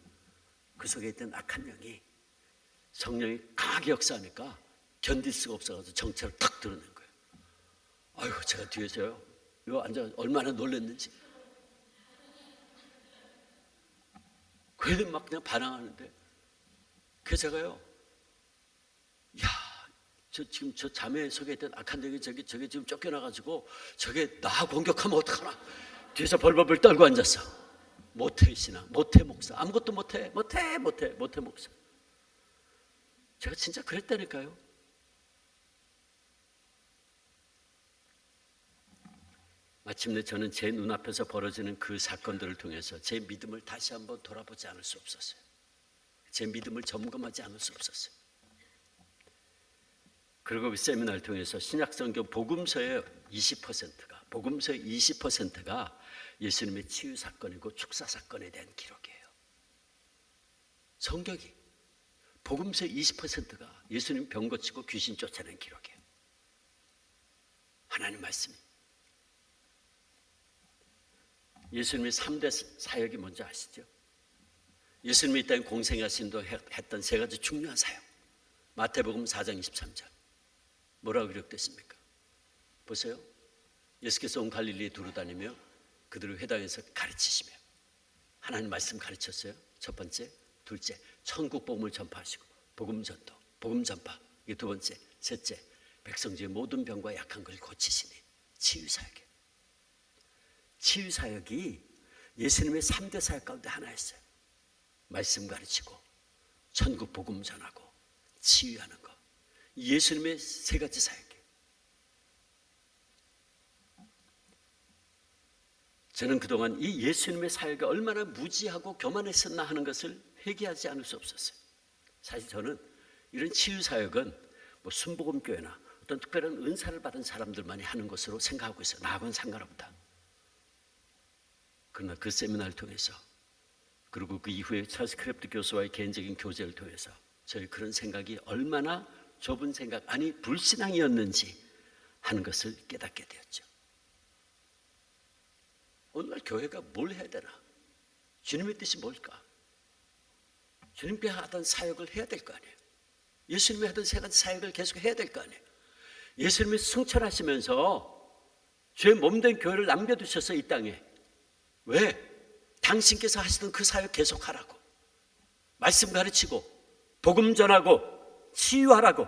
그 속에 있던 악한 영이 성령이 강하게 역사하니까 견딜 수가 없어가지고 정체를 탁 드러낸 거예요. 아이고 제가 뒤에서요 요 앉아 얼마나 놀랐는지. 그 애들 막 그냥 반항하는데 그래서 제가요 지금 저 자매 속에 있던 악한 영이 저게 지금 쫓겨나가지고 저게 나 공격하면 어떡하나. 뒤에서 벌벌벌 떨고 앉았어. 못해 신앙, 못해 목사, 아무것도 못해 목사. 제가 진짜 그랬다니까요. 마침내 저는 제 눈앞에서 벌어지는 그 사건들을 통해서 제 믿음을 다시 한번 돌아보지 않을 수 없었어요. 제 믿음을 점검하지 않을 수 없었어요. 그리고 그 세미나를 통해서 신약성경 복음서의 20%가 예수님의 치유 사건이고 축사 사건에 대한 기록이에요. 성경이 복음서의 20%가 예수님 병 고치고 귀신 쫓아낸 기록이에요. 하나님 말씀이. 예수님의 3대 사역이 뭔지 아시죠? 예수님이 이 땅에 공생하신 동안 했던 세 가지 중요한 사역. 마태복음 4장 23절 뭐라고 기록됐습니까? 보세요. 예수께서 온 갈릴리에 두루다니며 그들을 회당에서 가르치시며 하나님 말씀 가르쳤어요. 첫 번째. 둘째, 천국 복음을 전파하시고 복음 전도, 복음 전파. 이게 두 번째. 셋째, 백성 중의 모든 병과 약한 걸 고치시니 치유 사역이에요. 치유 사역이 예수님의 3대 사역 가운데 하나였어요. 말씀 가르치고 천국 복음 전하고 치유하는 것. 예수님의 세 가지 사역이에요. 저는 그동안 이 예수님의 사역이 얼마나 무지하고 교만했었나 하는 것을 회개하지 않을 수 없었어요. 사실 저는 이런 치유 사역은 뭐 순복음교회나 어떤 특별한 은사를 받은 사람들만이 하는 것으로 생각하고 있어요. 나하고는 상관없다. 그러나 그 세미나를 통해서 그리고 그 이후에 찰스 크래프트 교수와의 개인적인 교제를 통해서 저희 그런 생각이 얼마나 좁은 생각, 아니 불신앙이었는지 하는 것을 깨닫게 되었죠. 오늘날 교회가 뭘 해야 되나? 주님의 뜻이 뭘까? 주님께 하던 사역을 해야 될 거 아니에요. 예수님이 하던 세 가지 사역을 계속 해야 될 거 아니에요. 예수님이 승천하시면서 주의 몸된 교회를 남겨두셔서 이 땅에 왜? 당신께서 하시던 그 사역 계속하라고. 말씀 가르치고 복음 전하고 치유하라고.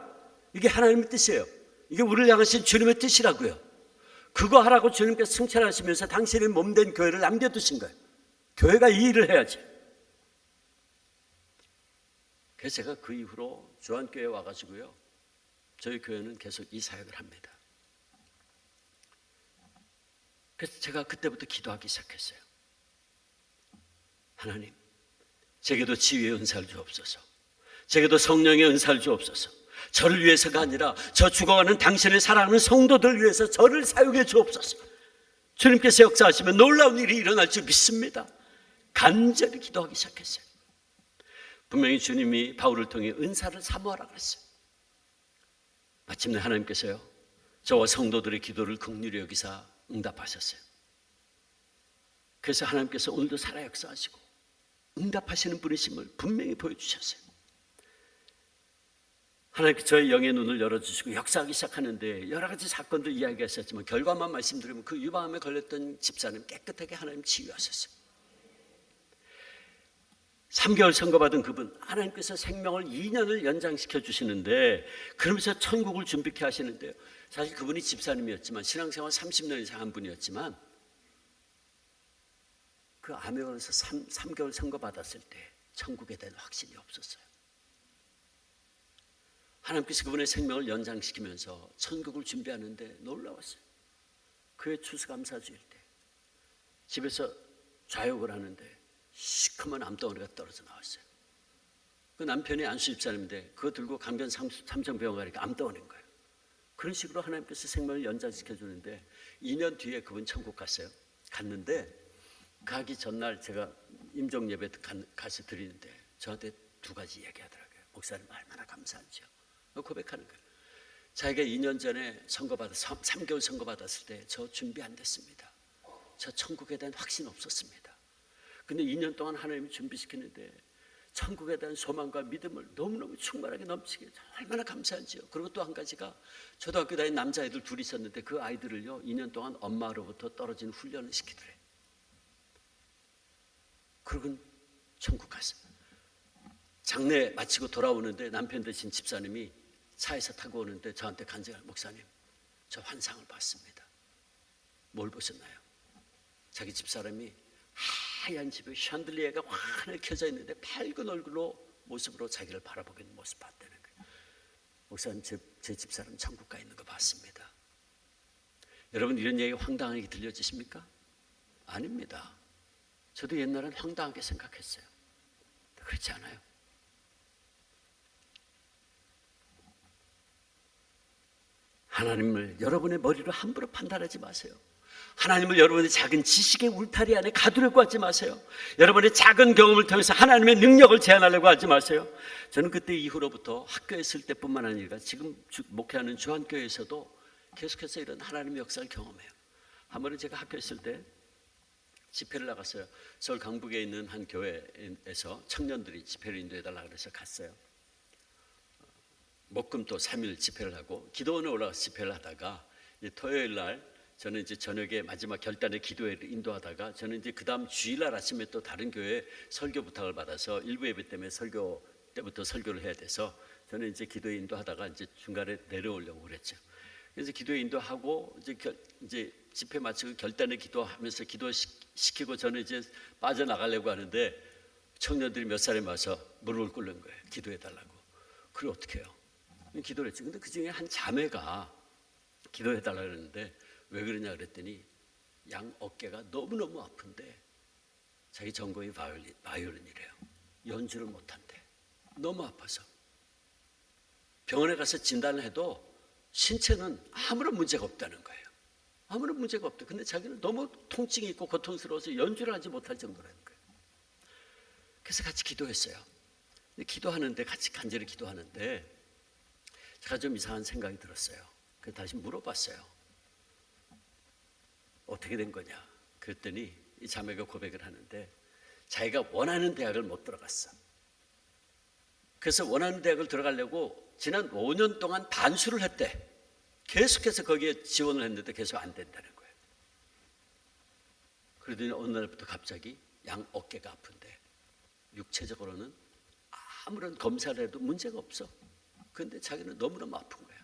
이게 하나님의 뜻이에요. 이게 우리를 향하신 주님의 뜻이라고요. 그거 하라고 주님께서 승천하시면서 당신의 몸된 교회를 남겨두신 거예요. 교회가 이 일을 해야지. 그래서 제가 그 이후로 주안교회에 와가지고요 저희 교회는 계속 이 사역을 합니다. 그래서 제가 그때부터 기도하기 시작했어요. 하나님, 제게도 지혜의 은사를 주옵소서. 제게도 성령의 은사를 주옵소서. 저를 위해서가 아니라 저 죽어가는 당신을 사랑하는 성도들을 위해서 저를 사용해 주옵소서. 주님께서 역사하시면 놀라운 일이 일어날 줄 믿습니다. 간절히 기도하기 시작했어요. 분명히 주님이 바울을 통해 은사를 사모하라 그랬어요. 마침내 하나님께서요, 저와 성도들의 기도를 긍휼히 여기사 응답하셨어요. 그래서 하나님께서 오늘도 살아 역사하시고 응답하시는 분이심을 분명히 보여주셨어요. 하나님께서 저의 영의 눈을 열어주시고 역사하기 시작하는데 여러 가지 사건들 이야기하셨지만 결과만 말씀드리면 그 유방암에 걸렸던 집사님 깨끗하게 하나님 치유하셨어요. 3개월 선고받은 그분, 하나님께서 생명을 2년을 연장시켜 주시는데 그러면서 천국을 준비케 하시는데요, 사실 그분이 집사님이었지만 신앙생활 30년 이상 한 분이었지만 그 암에 걸려서 3개월 선고받았을 때 천국에 대한 확신이 없었어요. 하나님께서 그분의 생명을 연장시키면서 천국을 준비하는데 놀라웠어요. 그의 추수감사주일 때 집에서 좌욕을 하는데 시커먼 암덩어리가 떨어져 나왔어요. 그 남편이 안수 집사님인데 그거 들고 강변 삼성병원 가니까 암덩어리인 거예요. 그런 식으로 하나님께서 생명을 연장시켜 주는데 2년 뒤에 그분 천국 갔어요. 갔는데 가기 전날 제가 임종 예배 가서 드리는데 저한테 두 가지 얘기하더라고요. 목사님 얼마나 감사한지요. 고백하는 거예요. 자기가 2년 전에 3개월 선고받았을 때 저 준비 안 됐습니다. 저 천국에 대한 확신 없었습니다. 근데 2년 동안 하나님이 준비시키는데 천국에 대한 소망과 믿음을 너무너무 충만하게 넘치게 얼마나 감사한지요. 그리고 또 한 가지가 초등학교 다닌 남자아이들 둘이 있었는데 그 아이들을요 2년 동안 엄마로부터 떨어진 훈련을 시키더래. 그러고 천국 갔어요. 장례 마치고 돌아오는데 남편 되신 집사님이 차에서 타고 오는데 저한테 간증할, 목사님 저 환상을 봤습니다. 뭘 보셨나요? 자기 집사람이 하얀 집에 샹들리에가 환하게 켜져 있는데 밝은 얼굴로 모습으로 자기를 바라보고 있는 모습 봤다는 거예요. 목사님 제 집사람 천국 가 있는 거 봤습니다. 여러분 이런 얘기 황당하게 들려지십니까? 아닙니다. 저도 옛날엔 황당하게 생각했어요. 그렇지 않아요. 하나님을 여러분의 머리로 함부로 판단하지 마세요. 하나님을 여러분의 작은 지식의 울타리 안에 가두려고 하지 마세요. 여러분의 작은 경험을 통해서 하나님의 능력을 제한하려고 하지 마세요. 저는 그때 이후로부터 학교에 있을 때뿐만 아니라 지금 목회하는 주한교회에서도 계속해서 이런 하나님의 역사를 경험해요. 한 번은 제가 학교에 있을 때 집회를 나갔어요. 서울 강북에 있는 한 교회에서 청년들이 집회를 인도해달라고 해서 갔어요. 목금토 3일 집회를 하고 기도원에 올라가서 집회를 하다가 토요일 날 저는 이제 저녁에 마지막 결단의 기도회를 인도하다가 저는 이제 그 다음 주일날 아침에 또 다른 교회에 설교 부탁을 받아서 일부 예배 때문에 설교 때부터 설교를 해야 돼서 저는 이제 기도회 인도하다가 이제 중간에 내려오려고 그랬죠. 그래서 기도회 인도하고 이제 집회 마치고 결단의 기도하면서 기도시키고 저는 이제 빠져나가려고 하는데 청년들이 몇 사람이 와서 무릎을 꿇는 거예요. 기도해 달라고. 그래 어떻게 해요? 기도를 했지. 근데 그 중에 한 자매가 기도해 달라고 그랬는데 왜 그러냐 그랬더니 양 어깨가 너무너무 아픈데 자기 전공이 바이올린이래요. 연주를 못한대. 너무 아파서 병원에 가서 진단을 해도 신체는 아무런 문제가 없다는 거예요. 아무런 문제가 없대. 근데 자기는 너무 통증이 있고 고통스러워서 연주를 하지 못할 정도라는 거예요. 그래서 같이 기도했어요. 근데 기도하는데 같이 간절히 기도하는데 제가 좀 이상한 생각이 들었어요. 그래서 다시 물어봤어요. 어떻게 된 거냐? 그랬더니 이 자매가 고백을 하는데 자기가 원하는 대학을 못 들어갔어. 그래서 원하는 대학을 들어가려고 지난 5년 동안 반수를 했대. 계속해서 거기에 지원을 했는데 계속 안 된다는 거예요. 그러더니 어느 날부터 갑자기 양 어깨가 아픈데 육체적으로는 아무런 검사를 해도 문제가 없어. 그런데 자기는 너무너무 아픈 거야.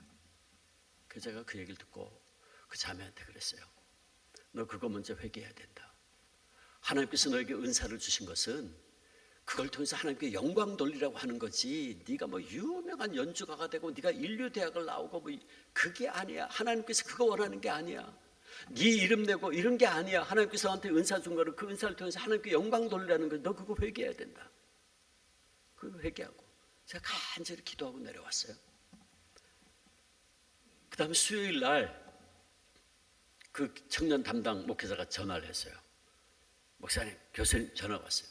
그래서 제가 그 얘기를 듣고 그 자매한테 그랬어요. 너 그거 먼저 회개해야 된다. 하나님께서 너에게 은사를 주신 것은 그걸 통해서 하나님께 영광 돌리라고 하는 거지 네가 뭐 유명한 연주가가 되고 네가 인류 대학을 나오고 뭐 그게 아니야. 하나님께서 그거 원하는 게 아니야. 네 이름 내고 이런 게 아니야. 하나님께서 너한테 은사 준 거를 그 은사를 통해서 하나님께 영광 돌리라는 거야. 너 그거 회개해야 된다. 그거 회개하고 제가 간절히 기도하고 내려왔어요. 그 다음에 수요일 날 그 청년 담당 목회자가 전화를 했어요. 목사님, 교수님 전화가 왔어요.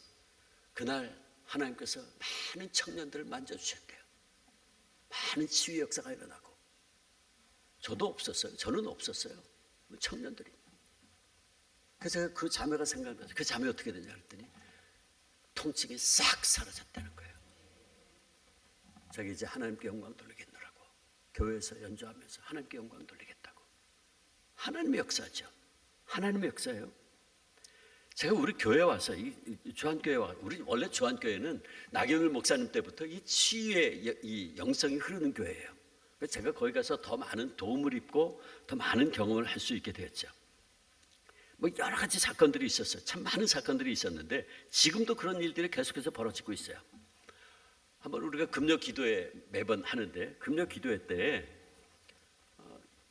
그날 하나님께서 많은 청년들을 만져주셨대요. 많은 치유 역사가 일어나고. 저도 없었어요. 저는 없었어요. 청년들이. 그래서 제가 그 자매가 생각나서 그 자매 어떻게 되냐 그랬더니 통증이 싹 사라졌다는 거예요. 자기 이제 하나님께 영광 돌리겠노라고 교회에서 연주하면서 하나님께 영광 돌리겠다고. 하나님의 역사죠. 하나님의 역사예요. 제가 우리 교회 와서 이 주한교회 와 우리 원래 주한교회는 나경일 목사님 때부터 이 치유의 이 영성이 흐르는 교회예요. 그래서 제가 거기 가서 더 많은 도움을 입고 더 많은 경험을 할 수 있게 되었죠. 뭐 여러 가지 사건들이 있었어요. 참 많은 사건들이 있었는데 지금도 그런 일들이 계속해서 벌어지고 있어요. 한번 우리가 금요 기도회 매번 하는데 금요 기도회 때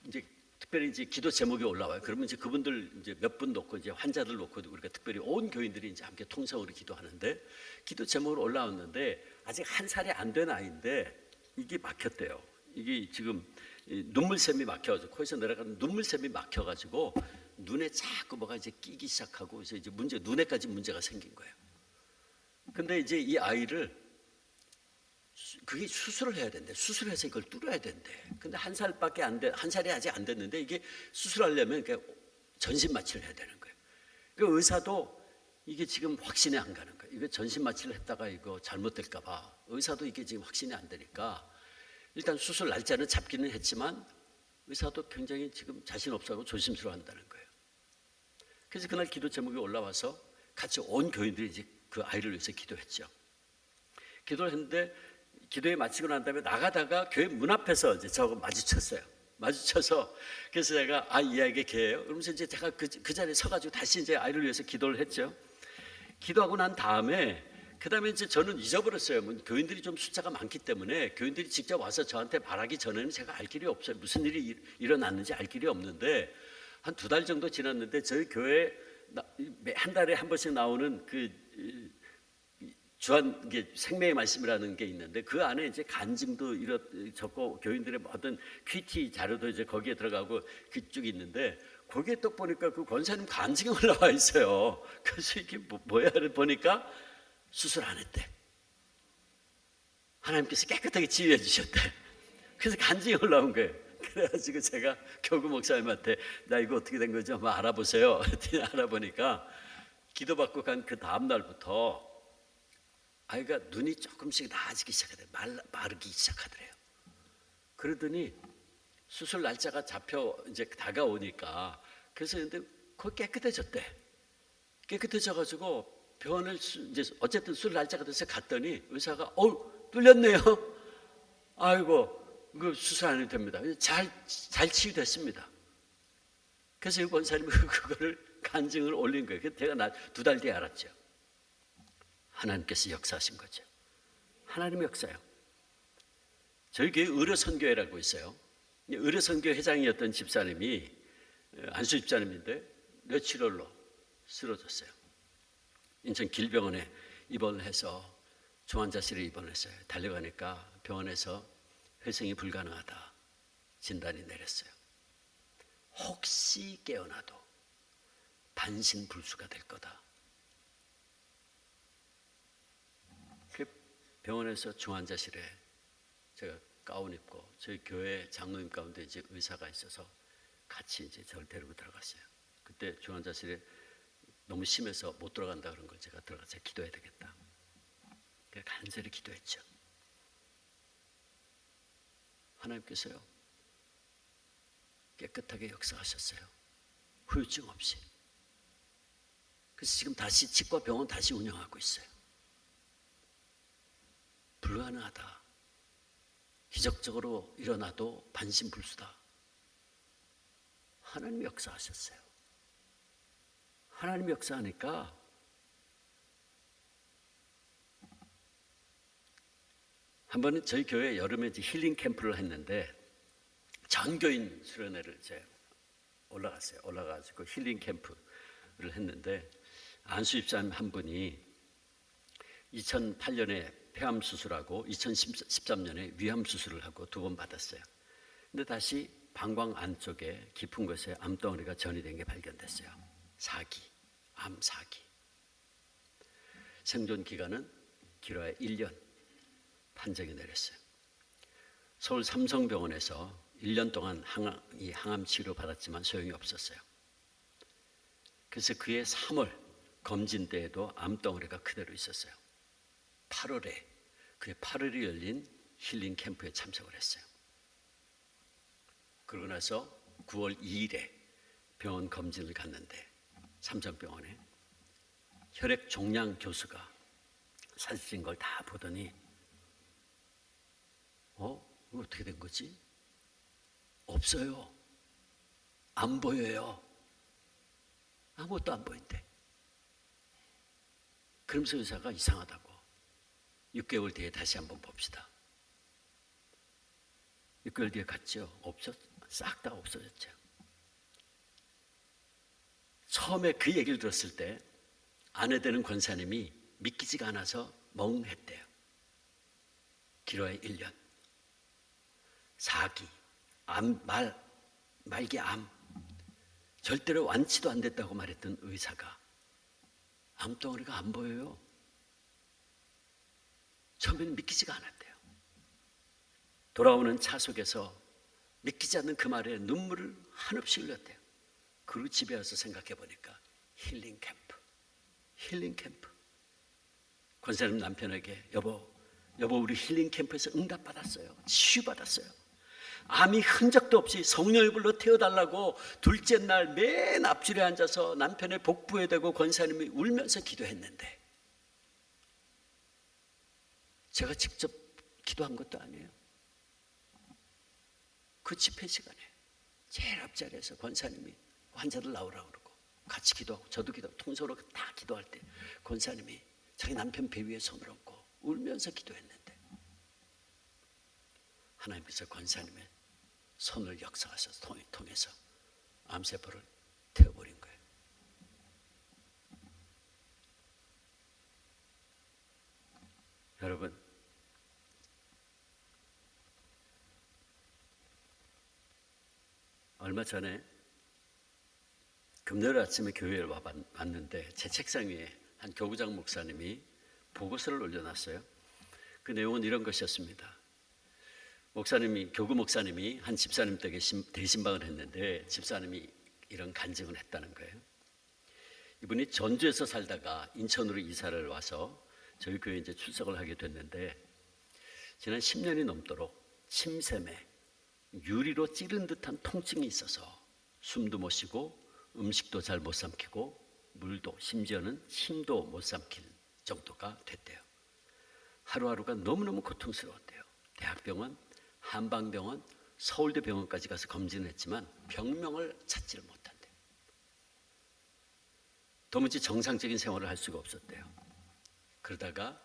이제 특별히 이제 기도 제목이 올라와요. 그러면 이제 그분들 이제 몇 분 놓고 이제 환자들 놓고 우리가 특별히 온 교인들이 이제 함께 통성으로 기도하는데 기도 제목으로 올라왔는데 아직 한 살이 안 된 아이인데 이게 막혔대요. 이게 지금 눈물샘이 막혀가지고 코에서 내려가는 눈물샘이 막혀가지고 눈에 자꾸 뭐가 이제 끼기 시작하고 그래서 이제 눈에까지 문제가 생긴 거예요. 근데 이제 이 아이를 그게 수술을 해야 된대. 수술해서 이걸 뚫어야 된대. 근데 한 살이 아직 안 됐는데 이게 수술하려면 전신 마취를 해야 되는 거예요. 그 의사도 이게 지금 확신이 안 가는 거예요. 이거 전신 마취를 했다가 이거 잘못될까봐 의사도 이게 지금 확신이 안 되니까 일단 수술 날짜는 잡기는 했지만 의사도 굉장히 지금 자신 없어하고 조심스러워한다는 거예요. 그래서 그날 기도 제목이 올라와서 같이 온 교인들이 이제 그 아이를 위해서 기도했죠. 기도를 했는데 기도에 마치고 난 다음에 나가다가 교회 문 앞에서 이제 저하고 마주쳐서 그래서 제가 이 아이가 걔예요. 그러면서 이제 제가 그 자리에 서가지고 다시 이제 아이를 위해서 기도를 했죠. 기도하고 난 다음에 그다음에 이제 저는 잊어버렸어요. 교인들이 좀 숫자가 많기 때문에 교인들이 직접 와서 저한테 말하기 전에는 제가 알 길이 없어요. 무슨 일이 일어났는지 알 길이 없는데 한 2달 정도 지났는데 저희 교회 한 달에 한 번씩 나오는 그 주한 생명의 말씀이라는 게 있는데 그 안에 이제 간증도 적고 교인들의 모든 퀴티 자료도 이제 거기에 들어가고 그쪽 있는데 거기에 또 보니까 그 권사님 간증이 올라와 있어요. 그래서 이게 뭐야 보니까 수술 안 했대. 하나님께서 깨끗하게 치유해 주셨대. 그래서 간증이 올라온 거예요. 그래가지고 제가 교구 목사님한테 나 이거 어떻게 된 거죠? 한번 알아보세요. 알아보니까 기도받고 간 그 다음 날부터 아이가 눈이 조금씩 나아지기 시작하더래요. 마르기 시작하더래요. 그러더니 수술 날짜가 잡혀 이제 다가오니까 그래서 근데 거의 깨끗해졌대. 깨끗해져가지고 병원을 이제 어쨌든 수술 날짜가 돼서 갔더니 의사가 뚫렸네요. 아이고 그 수술 안 해도 됩니다. 잘 치유됐습니다. 그래서 이 권사님이 그거를 간증을 올린 거예요. 그래서 제가 2달 뒤에 알았죠. 하나님께서 역사하신 거죠. 하나님의 역사요. 저희 교회 의료선교회라고 있어요. 의료선교회 회장이었던 집사님이 안수 집사님인데 뇌출혈로 쓰러졌어요. 인천 길병원에 입원을 해서 중환자실에 입원했어요. 달려가니까 병원에서 회생이 불가능하다 진단이 내렸어요. 혹시 깨어나도 반신불수가 될 거다. 병원에서 중환자실에 제가 가운 입고 저희 교회 장로님 가운데 이제 의사가 있어서 같이 이제 저를 데리고 들어갔어요. 그때 중환자실에 너무 심해서 못 들어간다 그런 걸 제가 들어가서 기도해야 되겠다. 그래서 간절히 기도했죠. 하나님께서요 깨끗하게 역사하셨어요. 후유증 없이. 그래서 지금 다시 치과 병원 다시 운영하고 있어요. 불가능하다. 기적적으로 일어나도 반신불수다. 하나님이 역사하셨어요. 하나님이 역사하니까 한 번은 저희 교회 여름에 이제 힐링 캠프를 했는데 장교인 수련회를 이제 올라갔어요. 올라가지고 힐링 캠프를 했는데 안수 집사님 한 분이 2008년에 폐암 수술하고 2013년에 위암 수술을 하고 2번 받았어요. 근데 다시 방광 안쪽에 깊은 곳에 암덩어리가 전이된 게 발견됐어요. 암 4기. 생존 기간은 길어야 1년 판정이 내렸어요. 서울 삼성병원에서 1년 동안 항암 치료 받았지만 소용이 없었어요. 그래서 그해 3월 검진 때에도 암덩어리가 그대로 있었어요. 8월에 그해 8월에 열린 힐링 캠프에 참석을 했어요. 그러고 나서 9월 2일에 병원 검진을 갔는데 삼성병원에 혈액 종양 교수가 사진 찍은 걸 다 보더니 이거 어떻게 된 거지? 없어요. 안 보여요. 아무것도 안 보인대. 그러면서 의사가 이상하다고 6개월 뒤에 다시 한번 봅시다. 6개월 뒤에 갔죠. 싹 다 없어졌죠. 처음에 그 얘기를 들었을 때 아내 되는 권사님이 믿기지가 않아서 멍했대요. 길어야 1년. 4기, 말기 암, 절대로 완치도 안 됐다고 말했던 의사가 암덩어리가 안 보여요. 처음에는 믿기지가 않았대요. 돌아오는 차 속에서 믿기지 않는 그 말에 눈물을 한없이 흘렸대요. 그리고 집에 와서 생각해 보니까 힐링 캠프. 권사님 남편에게 여보 우리 힐링 캠프에서 응답받았어요. 치유받았어요. 암이 흔적도 없이 성령의 불로 태워달라고 둘째 날 맨 앞줄에 앉아서 남편의 복부에 대고 권사님이 울면서 기도했는데 제가 직접 기도한 것도 아니에요. 그 집회 시간에 제일 앞자리에서 권사님이 환자들 나오라고 그러고 같이 기도하고 저도 기도하고 통서로 다 기도할 때 권사님이 자기 남편 배 위에 손을 얹고 울면서 기도했는데 하나님께서 권사님의 손을 역사하셔서 통해서 암세포를 태워버린 거예요. 여러분, 얼마 전에 금요일 아침에 교회에 왔는데 제 책상 위에 한 교구장 목사님이 보고서를 올려놨어요. 그 내용은 이런 것이었습니다. 교구 목사님이 한 집사님 댁에 대신방을 했는데 집사님이 이런 간증을 했다는 거예요. 이분이 전주에서 살다가 인천으로 이사를 와서 저희 교회에 이제 출석을 하게 됐는데 지난 10년이 넘도록 침샘에 유리로 찌른 듯한 통증이 있어서 숨도 못 쉬고 음식도 잘 못 삼키고 물도 심지어는 침도 못 삼킬 정도가 됐대요. 하루하루가 너무너무 고통스러웠대요. 대학병원, 한방병원, 서울대병원까지 가서 검진을 했지만 병명을 찾지를 못한대요. 도무지 정상적인 생활을 할 수가 없었대요. 그러다가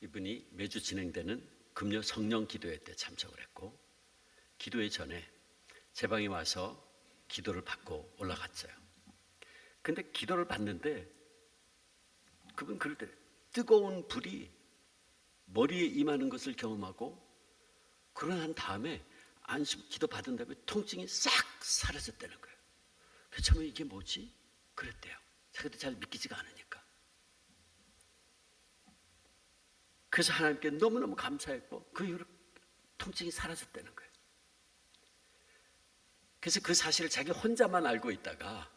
이분이 매주 진행되는 금요 성령 기도회 때 참석을 했고 기도회 전에 제 방에 와서 기도를 받고 올라갔어요. 근데 기도를 받는데 그분 그럴 뜨거운 불이 머리에 임하는 것을 경험하고 그러고 난 다음에 기도 받은 다음에 통증이 싹 사라졌다는 거예요. 그래서 처음에 이게 뭐지? 그랬대요. 자기도 잘 믿기지가 않으니까. 그래서 하나님께 너무너무 감사했고 그 이후로 통증이 사라졌다는 거예요. 그래서 그 사실을 자기 혼자만 알고 있다가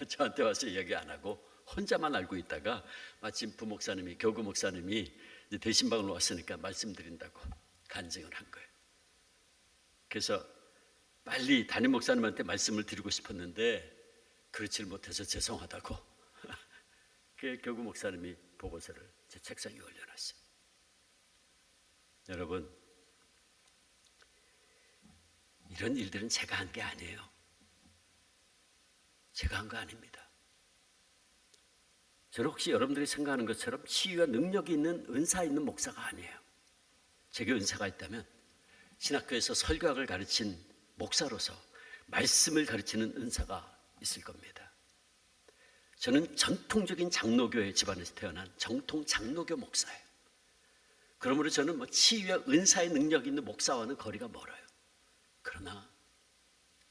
저한테 와서 얘기 안 하고 혼자만 알고 있다가 마침 부목사님이 교구 목사님이 대신방으로 왔으니까 말씀드린다고 간증을 한 거예요. 그래서 빨리 담임 목사님한테 말씀을 드리고 싶었는데 그렇지를 못해서 죄송하다고 그 교구 목사님이 보고서를 제 책상에 올려놨어요. 여러분, 이런 일들은 제가 한 게 아니에요. 제가 한 거 아닙니다. 저는 혹시 여러분들이 생각하는 것처럼 치유와 능력이 있는 은사 있는 목사가 아니에요. 제게 은사가 있다면 신학교에서 설교학을 가르친 목사로서 말씀을 가르치는 은사가 있을 겁니다. 저는 전통적인 장로교회 집안에서 태어난 정통 장로교 목사예요. 그러므로 저는 치유와 은사의 능력 있는 목사와는 거리가 멀어요.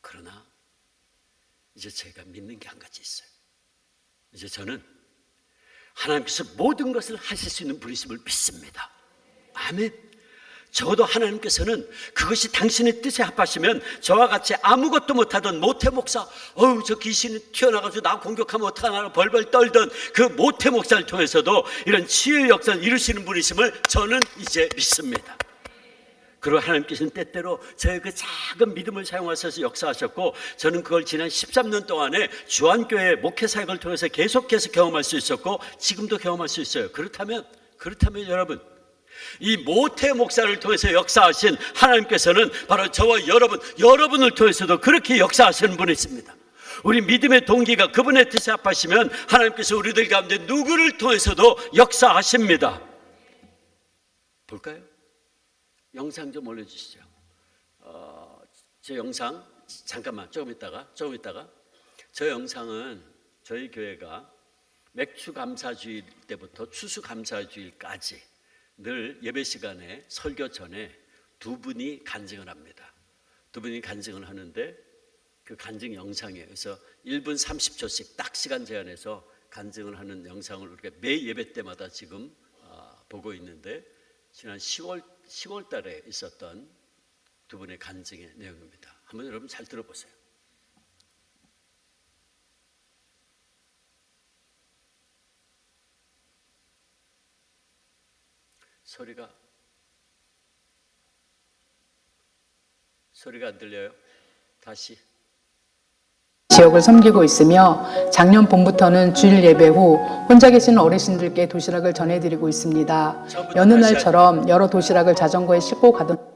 그러나 이제 제가 믿는 게 한 가지 있어요. 이제 저는 하나님께서 모든 것을 하실 수 있는 분이심을 믿습니다. 아멘. 적어도 하나님께서는 그것이 당신의 뜻에 합하시면 저와 같이 아무것도 못하던 모태 목사, 저 귀신이 튀어나가서 나 공격하면 어떡하나 벌벌 떨던 그 모태 목사를 통해서도 이런 치유의 역사를 이루시는 분이심을 저는 이제 믿습니다. 그리고 하나님께서는 때때로 저의 그 작은 믿음을 사용하셔서 역사하셨고, 저는 그걸 지난 13년 동안에 주안교회 목회 사역을 통해서 계속해서 경험할 수 있었고 지금도 경험할 수 있어요. 그렇다면 여러분, 이 모태 목사를 통해서 역사하신 하나님께서는 바로 저와 여러분을 통해서도 그렇게 역사하시는 분이십니다. 우리 믿음의 동기가 그분의 뜻에 합하시면 하나님께서 우리들 가운데 누구를 통해서도 역사하십니다. 볼까요? 영상 좀 올려주시죠. 제 영상 잠깐만 조금 있다가 저 영상은 저희 교회가 맥주 감사주일 때부터 추수 감사주일까지 늘 예배 시간에 설교 전에 두 분이 간증을 합니다. 두 분이 간증을 하는데 그 간증 영상이에요. 그래서 1분 30초씩 딱 시간 제한해서 간증을 하는 영상을 우리가 매 예배 때마다 지금 보고 있는데, 지난 10월 달에 있었던 두 분의 간증의 내용입니다. 한번 여러분 잘 들어보세요. 소리가 안 들려요? 다시. 지역을 섬기고 있으며 작년 봄부터는 주일 예배 후 혼자 계시는 어르신들께 도시락을 전해드리고 있습니다. 여느 날처럼 여러 도시락을 자전거에 싣고 가던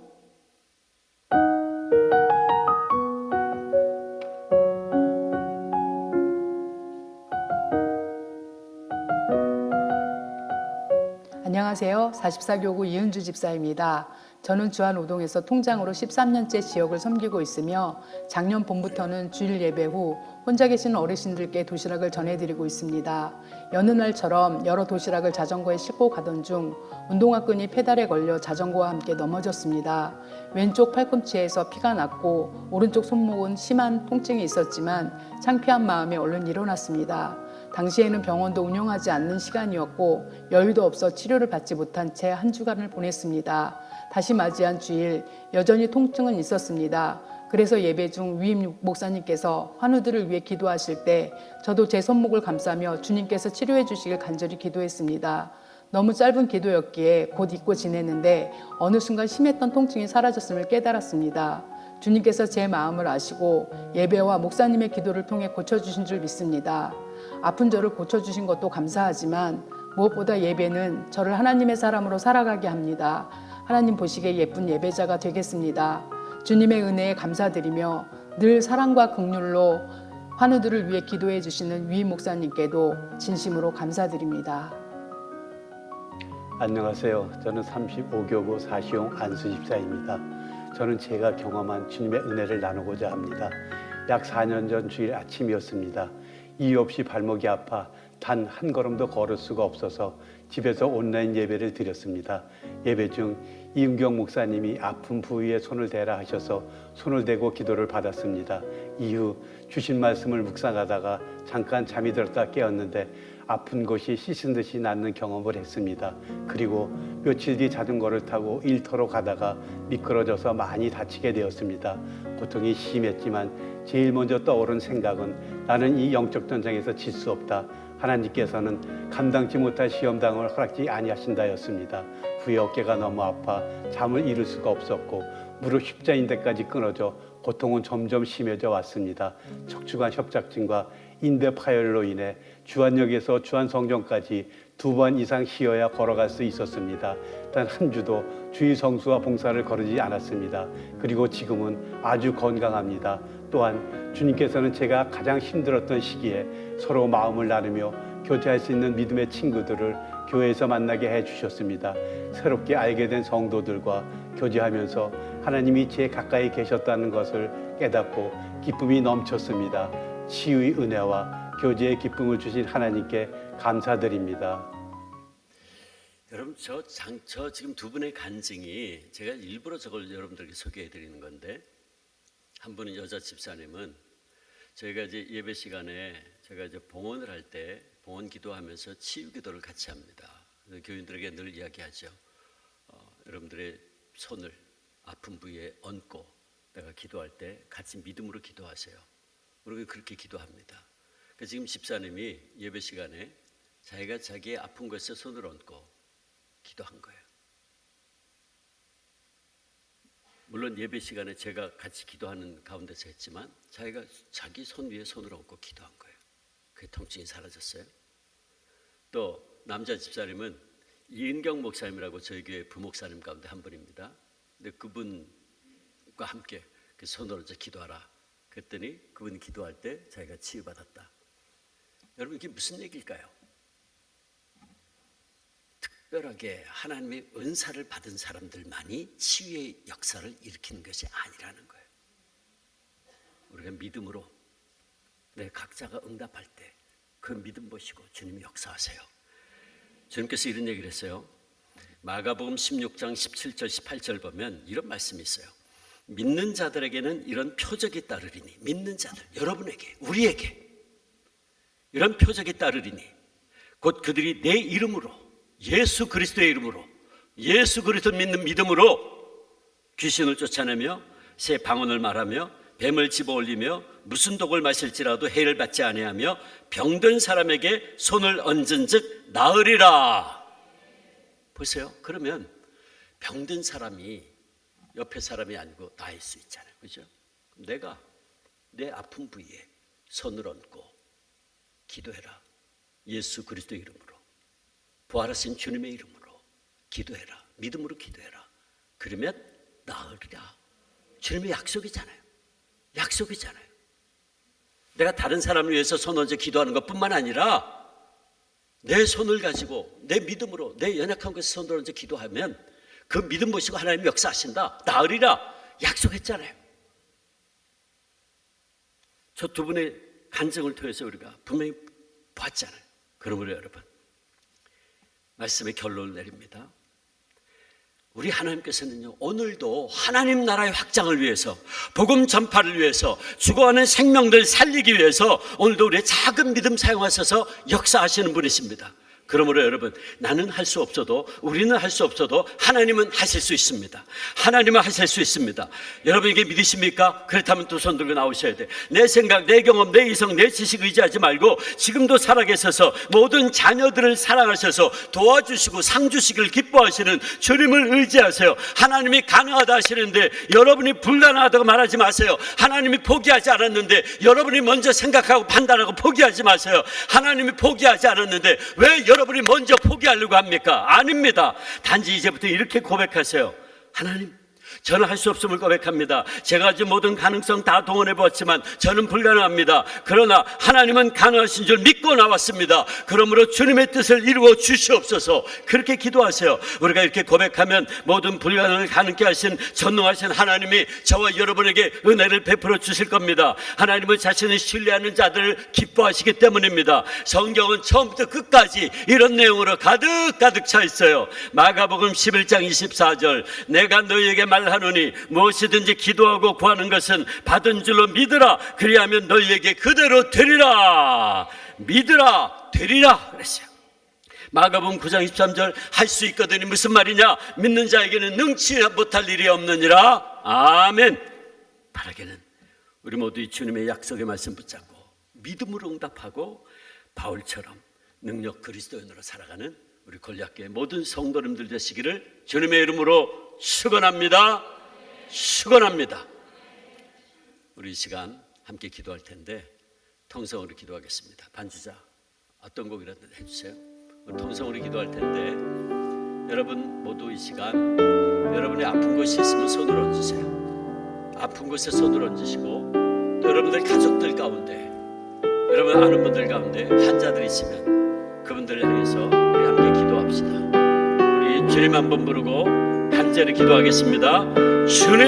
안녕하세요. 44교구 이은주 집사입니다. 저는 주안오동에서 통장으로 13년째 지역을 섬기고 있으며 작년 봄부터는 주일 예배 후 혼자 계시는 어르신들께 도시락을 전해드리고 있습니다. 여느 날처럼 여러 도시락을 자전거에 싣고 가던 중 운동화 끈이 페달에 걸려 자전거와 함께 넘어졌습니다. 왼쪽 팔꿈치에서 피가 났고 오른쪽 손목은 심한 통증이 있었지만 창피한 마음에 얼른 일어났습니다. 당시에는 병원도 운영하지 않는 시간이었고 여유도 없어 치료를 받지 못한 채 한 주간을 보냈습니다. 다시 맞이한 주일 여전히 통증은 있었습니다. 그래서 예배 중 위임 목사님께서 환우들을 위해 기도하실 때 저도 제 손목을 감싸며 주님께서 치료해 주시길 간절히 기도했습니다. 너무 짧은 기도였기에 곧 잊고 지냈는데 어느 순간 심했던 통증이 사라졌음을 깨달았습니다. 주님께서 제 마음을 아시고 예배와 목사님의 기도를 통해 고쳐주신 줄 믿습니다. 아픈 저를 고쳐주신 것도 감사하지만 무엇보다 예배는 저를 하나님의 사람으로 살아가게 합니다. 하나님 보시기에 예쁜 예배자가 되겠습니다. 주님의 은혜에 감사드리며 늘 사랑과 긍휼로 환우들을 위해 기도해 주시는 위임 목사님께도 진심으로 감사드립니다. 안녕하세요. 저는 35교구 사시용 안수 집사입니다. 저는 제가 경험한 주님의 은혜를 나누고자 합니다. 약 4년 전 주일 아침이었습니다. 이유 없이 발목이 아파 단 한 걸음도 걸을 수가 없어서 집에서 온라인 예배를 드렸습니다. 예배 중 이은경 목사님이 아픈 부위에 손을 대라 하셔서 손을 대고 기도를 받았습니다. 이후 주신 말씀을 묵상하다가 잠깐 잠이 들었다 깨었는데 아픈 곳이 씻은 듯이 낫는 경험을 했습니다. 그리고 며칠 뒤 자전거를 타고 일터로 가다가 미끄러져서 많이 다치게 되었습니다. 고통이 심했지만 제일 먼저 떠오른 생각은 나는 이 영적 전쟁에서 질 수 없다. 하나님께서는 감당치 못할 시험당을 허락지 아니하신다였습니다. 후에 어깨가 너무 아파 잠을 이룰 수가 없었고 무릎 십자인대까지 끊어져 고통은 점점 심해져 왔습니다. 척추관 협착증과 인대 파열로 인해 주안역에서 주안성전까지 2번 이상 쉬어야 걸어갈 수 있었습니다. 단 한 주도 주일 성수와 봉사를 거르지 않았습니다. 그리고 지금은 아주 건강합니다. 또한 주님께서는 제가 가장 힘들었던 시기에 서로 마음을 나누며 교제할 수 있는 믿음의 친구들을 교회에서 만나게 해주셨습니다. 새롭게 알게 된 성도들과 교제하면서 하나님이 제 가까이 계셨다는 것을 깨닫고 기쁨이 넘쳤습니다. 치유의 은혜와 교제의 기쁨을 주신 하나님께 감사드립니다. 여러분 저 지금 두 분의 간증이 제가 일부러 저걸 여러분들에게 소개해 드리는 건데, 한 분은 여자 집사님은 저희가 이제 예배 시간에 제가 이제 봉헌을 할 때 봉헌 기도하면서 치유 기도를 같이 합니다. 그래서 교인들에게 늘 이야기하죠. 여러분들의 손을 아픈 부위에 얹고 내가 기도할 때 같이 믿음으로 기도하세요. 우리가 그렇게 기도합니다. 그래서 지금 집사님이 예배 시간에 자기가 자기의 아픈 것에 손을 얹고 기도한 거예요. 물론 예배 시간에 제가 같이 기도하는 가운데서 했지만 자기가 자기 손 위에 손을 얹고 기도한 거예요. 그 통증이 사라졌어요. 또 남자 집사님은 이은경 목사님이라고 저희 교회 부목사님 가운데 한 분입니다. 근데 그분과 함께 그 손을 얹어 기도하라 그랬더니 그분이 기도할 때 자기가 치유받았다. 여러분 이게 무슨 얘기일까요? 특별하게 하나님의 은사를 받은 사람들만이 치유의 역사를 일으키는 것이 아니라는 거예요. 우리가 믿음으로 내 각자가 응답할 때 그 믿음 보시고 주님이 역사하세요. 주님께서 이런 얘기를 했어요. 마가복음 16장 17절 18절 보면 이런 말씀이 있어요. 믿는 자들에게는 이런 표적이 따르리니, 믿는 자들, 여러분에게, 우리에게 이런 표적이 따르리니 곧 그들이 내 이름으로, 예수 그리스도의 이름으로, 예수 그리스도 믿는 믿음으로 귀신을 쫓아내며 새 방언을 말하며 뱀을 집어올리며 무슨 독을 마실지라도 해를 받지 아니하며 병든 사람에게 손을 얹은즉 나으리라. 보세요. 그러면 병든 사람이 옆에 사람이 아니고 나일 수 있잖아요. 그죠? 내가 내 아픈 부위에 손을 얹고 기도해라. 예수 그리스도의 이름으로, 부활하신 주님의 이름으로 기도해라. 믿음으로 기도해라. 그러면 나으리라. 주님의 약속이잖아요. 약속이잖아요. 내가 다른 사람을 위해서 손 얹어 기도하는 것뿐만 아니라 내 손을 가지고 내 믿음으로 내 연약한 것에 손을 얹어 기도하면 그 믿음 보시고 하나님 역사하신다. 나으리라 약속했잖아요. 저 두 분의 간증을 통해서 우리가 분명히 봤잖아요. 그러므로 여러분 말씀의 결론을 내립니다. 우리 하나님께서는요, 오늘도 하나님 나라의 확장을 위해서, 복음 전파를 위해서, 죽어가는 생명들 살리기 위해서 오늘도 우리의 작은 믿음 사용하셔서 역사하시는 분이십니다. 그러므로 여러분, 나는 할 수 없어도, 우리는 할 수 없어도 하나님은 하실 수 있습니다. 하나님은 하실 수 있습니다. 여러분 이게 믿으십니까? 그렇다면 두 손 들고 나오셔야 돼. 내 생각, 내 경험, 내 이성, 내 지식 의지하지 말고 지금도 살아계셔서 모든 자녀들을 사랑하셔서 도와주시고 상 주시기를 기뻐하시는 주님을 의지하세요. 하나님이 가능하다 하시는데 여러분이 불가능하다고 말하지 마세요. 하나님이 포기하지 않았는데 여러분이 먼저 생각하고 판단하고 포기하지 마세요. 하나님이 포기하지 않았는데 왜 여러분이 먼저 포기하려고 합니까? 아닙니다. 단지 이제부터 이렇게 고백하세요. 하나님, 저는 할 수 없음을 고백합니다. 제가 가진 모든 가능성 다 동원해 보았지만 저는 불가능합니다. 그러나 하나님은 가능하신 줄 믿고 나왔습니다. 그러므로 주님의 뜻을 이루어 주시옵소서. 그렇게 기도하세요. 우리가 이렇게 고백하면 모든 불가능을 가능케 하신 전능하신 하나님이 저와 여러분에게 은혜를 베풀어 주실 겁니다. 하나님은 자신을 신뢰하는 자들을 기뻐하시기 때문입니다. 성경은 처음부터 끝까지 이런 내용으로 가득 차 있어요. 마가복음 11장 24절 내가 너희에게 말하노니 무엇이든지 기도하고 구하는 것은 받은 줄로 믿으라. 그리하면 너희에게 그대로 되리라. 믿으라 되리라 그랬어요. 마가복음 9장 23절 할 수 있거든이 무슨 말이냐? 믿는 자에게는 능치 못할 일이 없느니라. 아멘. 바라기는 우리 모두 이 주님의 약속의 말씀 붙잡고 믿음으로 응답하고 바울처럼 능력 그리스도인으로 살아가는 우리 골리앗교회 모든 성도님들 되시기를 주님의 이름으로 축원합니다. 축원합니다. 우리 이 시간 함께 기도할 텐데 통성으로 기도하겠습니다. 반주자 어떤 곡이라도 해주세요. 통성으로 기도할 텐데 여러분 모두 이 시간 여러분의 아픈 곳이 있으면 손을 얹으세요. 아픈 곳에 손을 얹으시고 또 여러분들 가족들 가운데 여러분 아는 분들 가운데 환자들이 있으면 그분들을 향해서 우리 함께 기도합시다. 우리 주님 한번 부르고 간절히 기도하겠습니다. 주님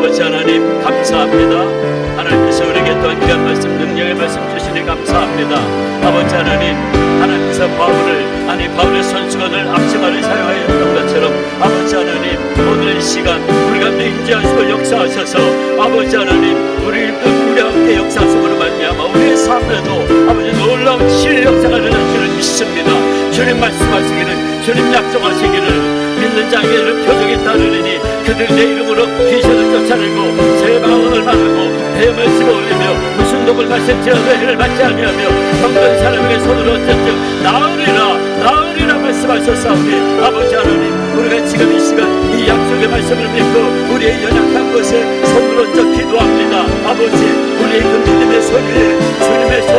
아버지 하나님 감사합니다. 하나님께서 우리에게 또한 귀한 말씀, 능력의 말씀 주시니 감사합니다. 아버지 하나님께서 바울의 손수건을 앞치마를 사용하였던 것처럼 아버지 하나님, 오늘 이 시간 우리 가운데 임재하시고 역사하셔서 아버지 하나님, 우리 함께 역사하심으로 말미암아 우리의 삶에도 아버지 놀라운 치유의 역사가 일어날 줄을 믿습니다. 주님 말씀하시기를, 주님 약속하시기를, 믿는 자에게는 표적이 따르리니 그들 내 이름으로 귀신을 쫓아내고 새 마음을 말하고 배음을 집어올리며 무슨 독을 마실지라도 해를 받지 아니하며 병든 사람에게 손으로 어쨌든 나으리라 말씀하셨사오니 아버지 하나님, 우리가 지금 이 시간 이 약속의 말씀을 믿고 우리의 연약한 것에 손을 얹어 기도합니다. 아버지, 우리의 그 믿음의 손 위에 주님의 손,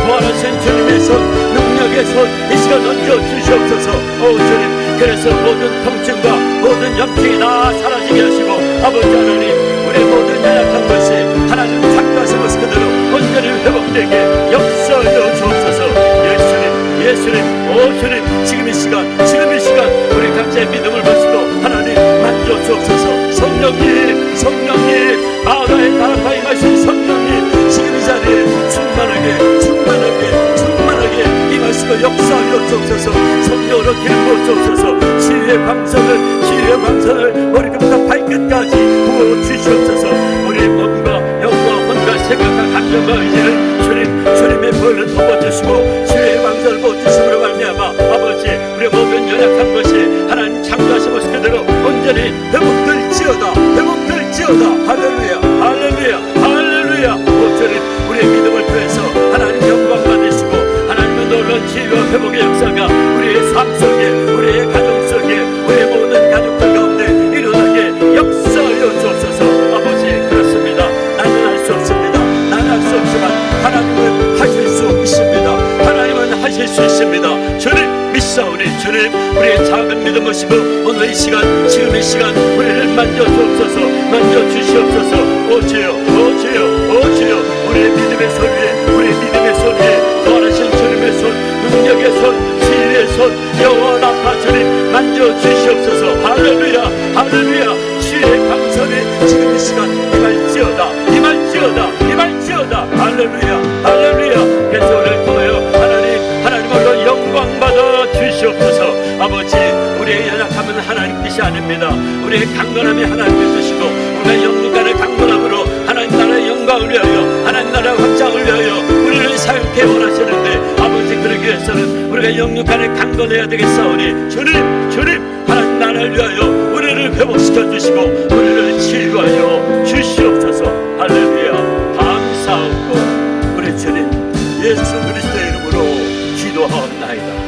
부활하신 주님의 손, 능력의 손 이 시간 얹어 주시옵소서. 오 주님, 그래서 모든 통증과 모든 염증이 다 사라지게 하시고 아버지 하나님, 우리의 모든 연약한 것이 하나님 창조하신 모습 그대로 온전히 회복되게 역사하여 주옵소서. 예수님, 오 주님, 지금 이 시간 우리 각자의 믿음을 보시고 하나님 만져 주옵소서. 성령님, 마가의 나라파 임하신 성령님, 지금 이 자리에 충만하게 임하시고 역사하여 주옵소서. 성령으로 기름 부어 주옵소서. 치유의 광선을 머리끝부터 발끝까지 부어 주시옵소서. 우리의 몸과 영과 혼과 생각과 감정과 의지를 주님의 보혈로 덮어주시고 치유의 광선을 부어주심으로 말미암아 아버지, 우리의 모든 연약한 것이 하나님 창조하신 모습 그대로 온전히 회복될지어다. 할렐루야. 오 주님, 우리의 믿음을 통해서 하나님 영광 받으시고 하나님의 놀라운 치유와 회복의 역사가 우리의 삶 속에, 우리의 가정 속에, 우리의 모든 가족들 가운데 일어나게 역사하여 주옵소서. 아버지, 그렇습니다. 나는 할 수 없습니다. 하나님은 하실 수 있습니다. 주님 믿사오니, 주님 우리의 작은 믿음 모시고 오늘 이 시간, 지금 이 시간 우리를 만져 주옵소서. 만져 주시옵소서. 오 주여, 우리의 믿음의 손 위에 거하신 주님의 손, 능력의 손, 진리의 손, 영원 아파 주님 만져 주시옵소서. 할렐루야. 주의 강선이 지금 이 시간 임할지어다. 할렐루야. 그래서 오늘 통하여 하나님으로 영광 받아 주시옵소서. 아버지, 우리의 연약함은 하나님 뜻이 아닙니다. 우리의 강건함이 하나님의 뜻이고 우리가 영육간의 강건함으로 하나님 나라의 영광을 위하여, 하나님 나라의 확장을 위하여 우리를 사용케 원하시는데 아버지, 그러기 위해서는 우리가 영육간에 강건해야 되겠사오니 주님 하나님 나라를 위하여 우리를 회복시켜 주시고 우리를 치유하여 주시옵소서. 할렐루야. 감사하고 우리 주님 예수 그리스도의 이름으로 기도하옵나이다.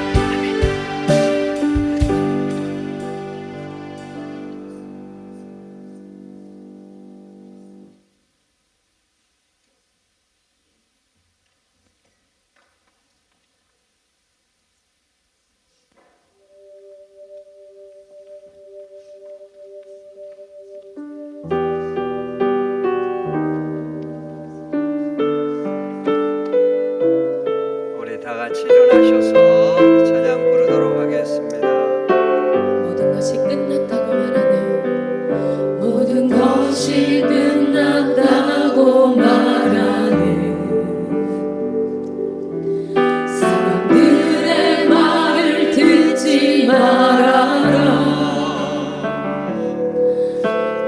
같이 일어나셔서 찬양 부르도록 하겠습니다. 모든 것이 끝났다고 말하는, 모든 것이 끝났다고 말하는 사람들의 말을 듣지 말아라.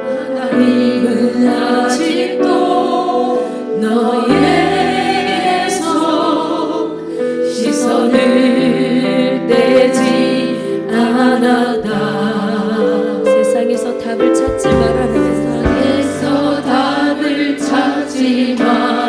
하나님은 아직도 너에게서 시선을 떼지 않았다. 세상에서 답을 찾지 말아라. 세상에서 답을 찾지 마.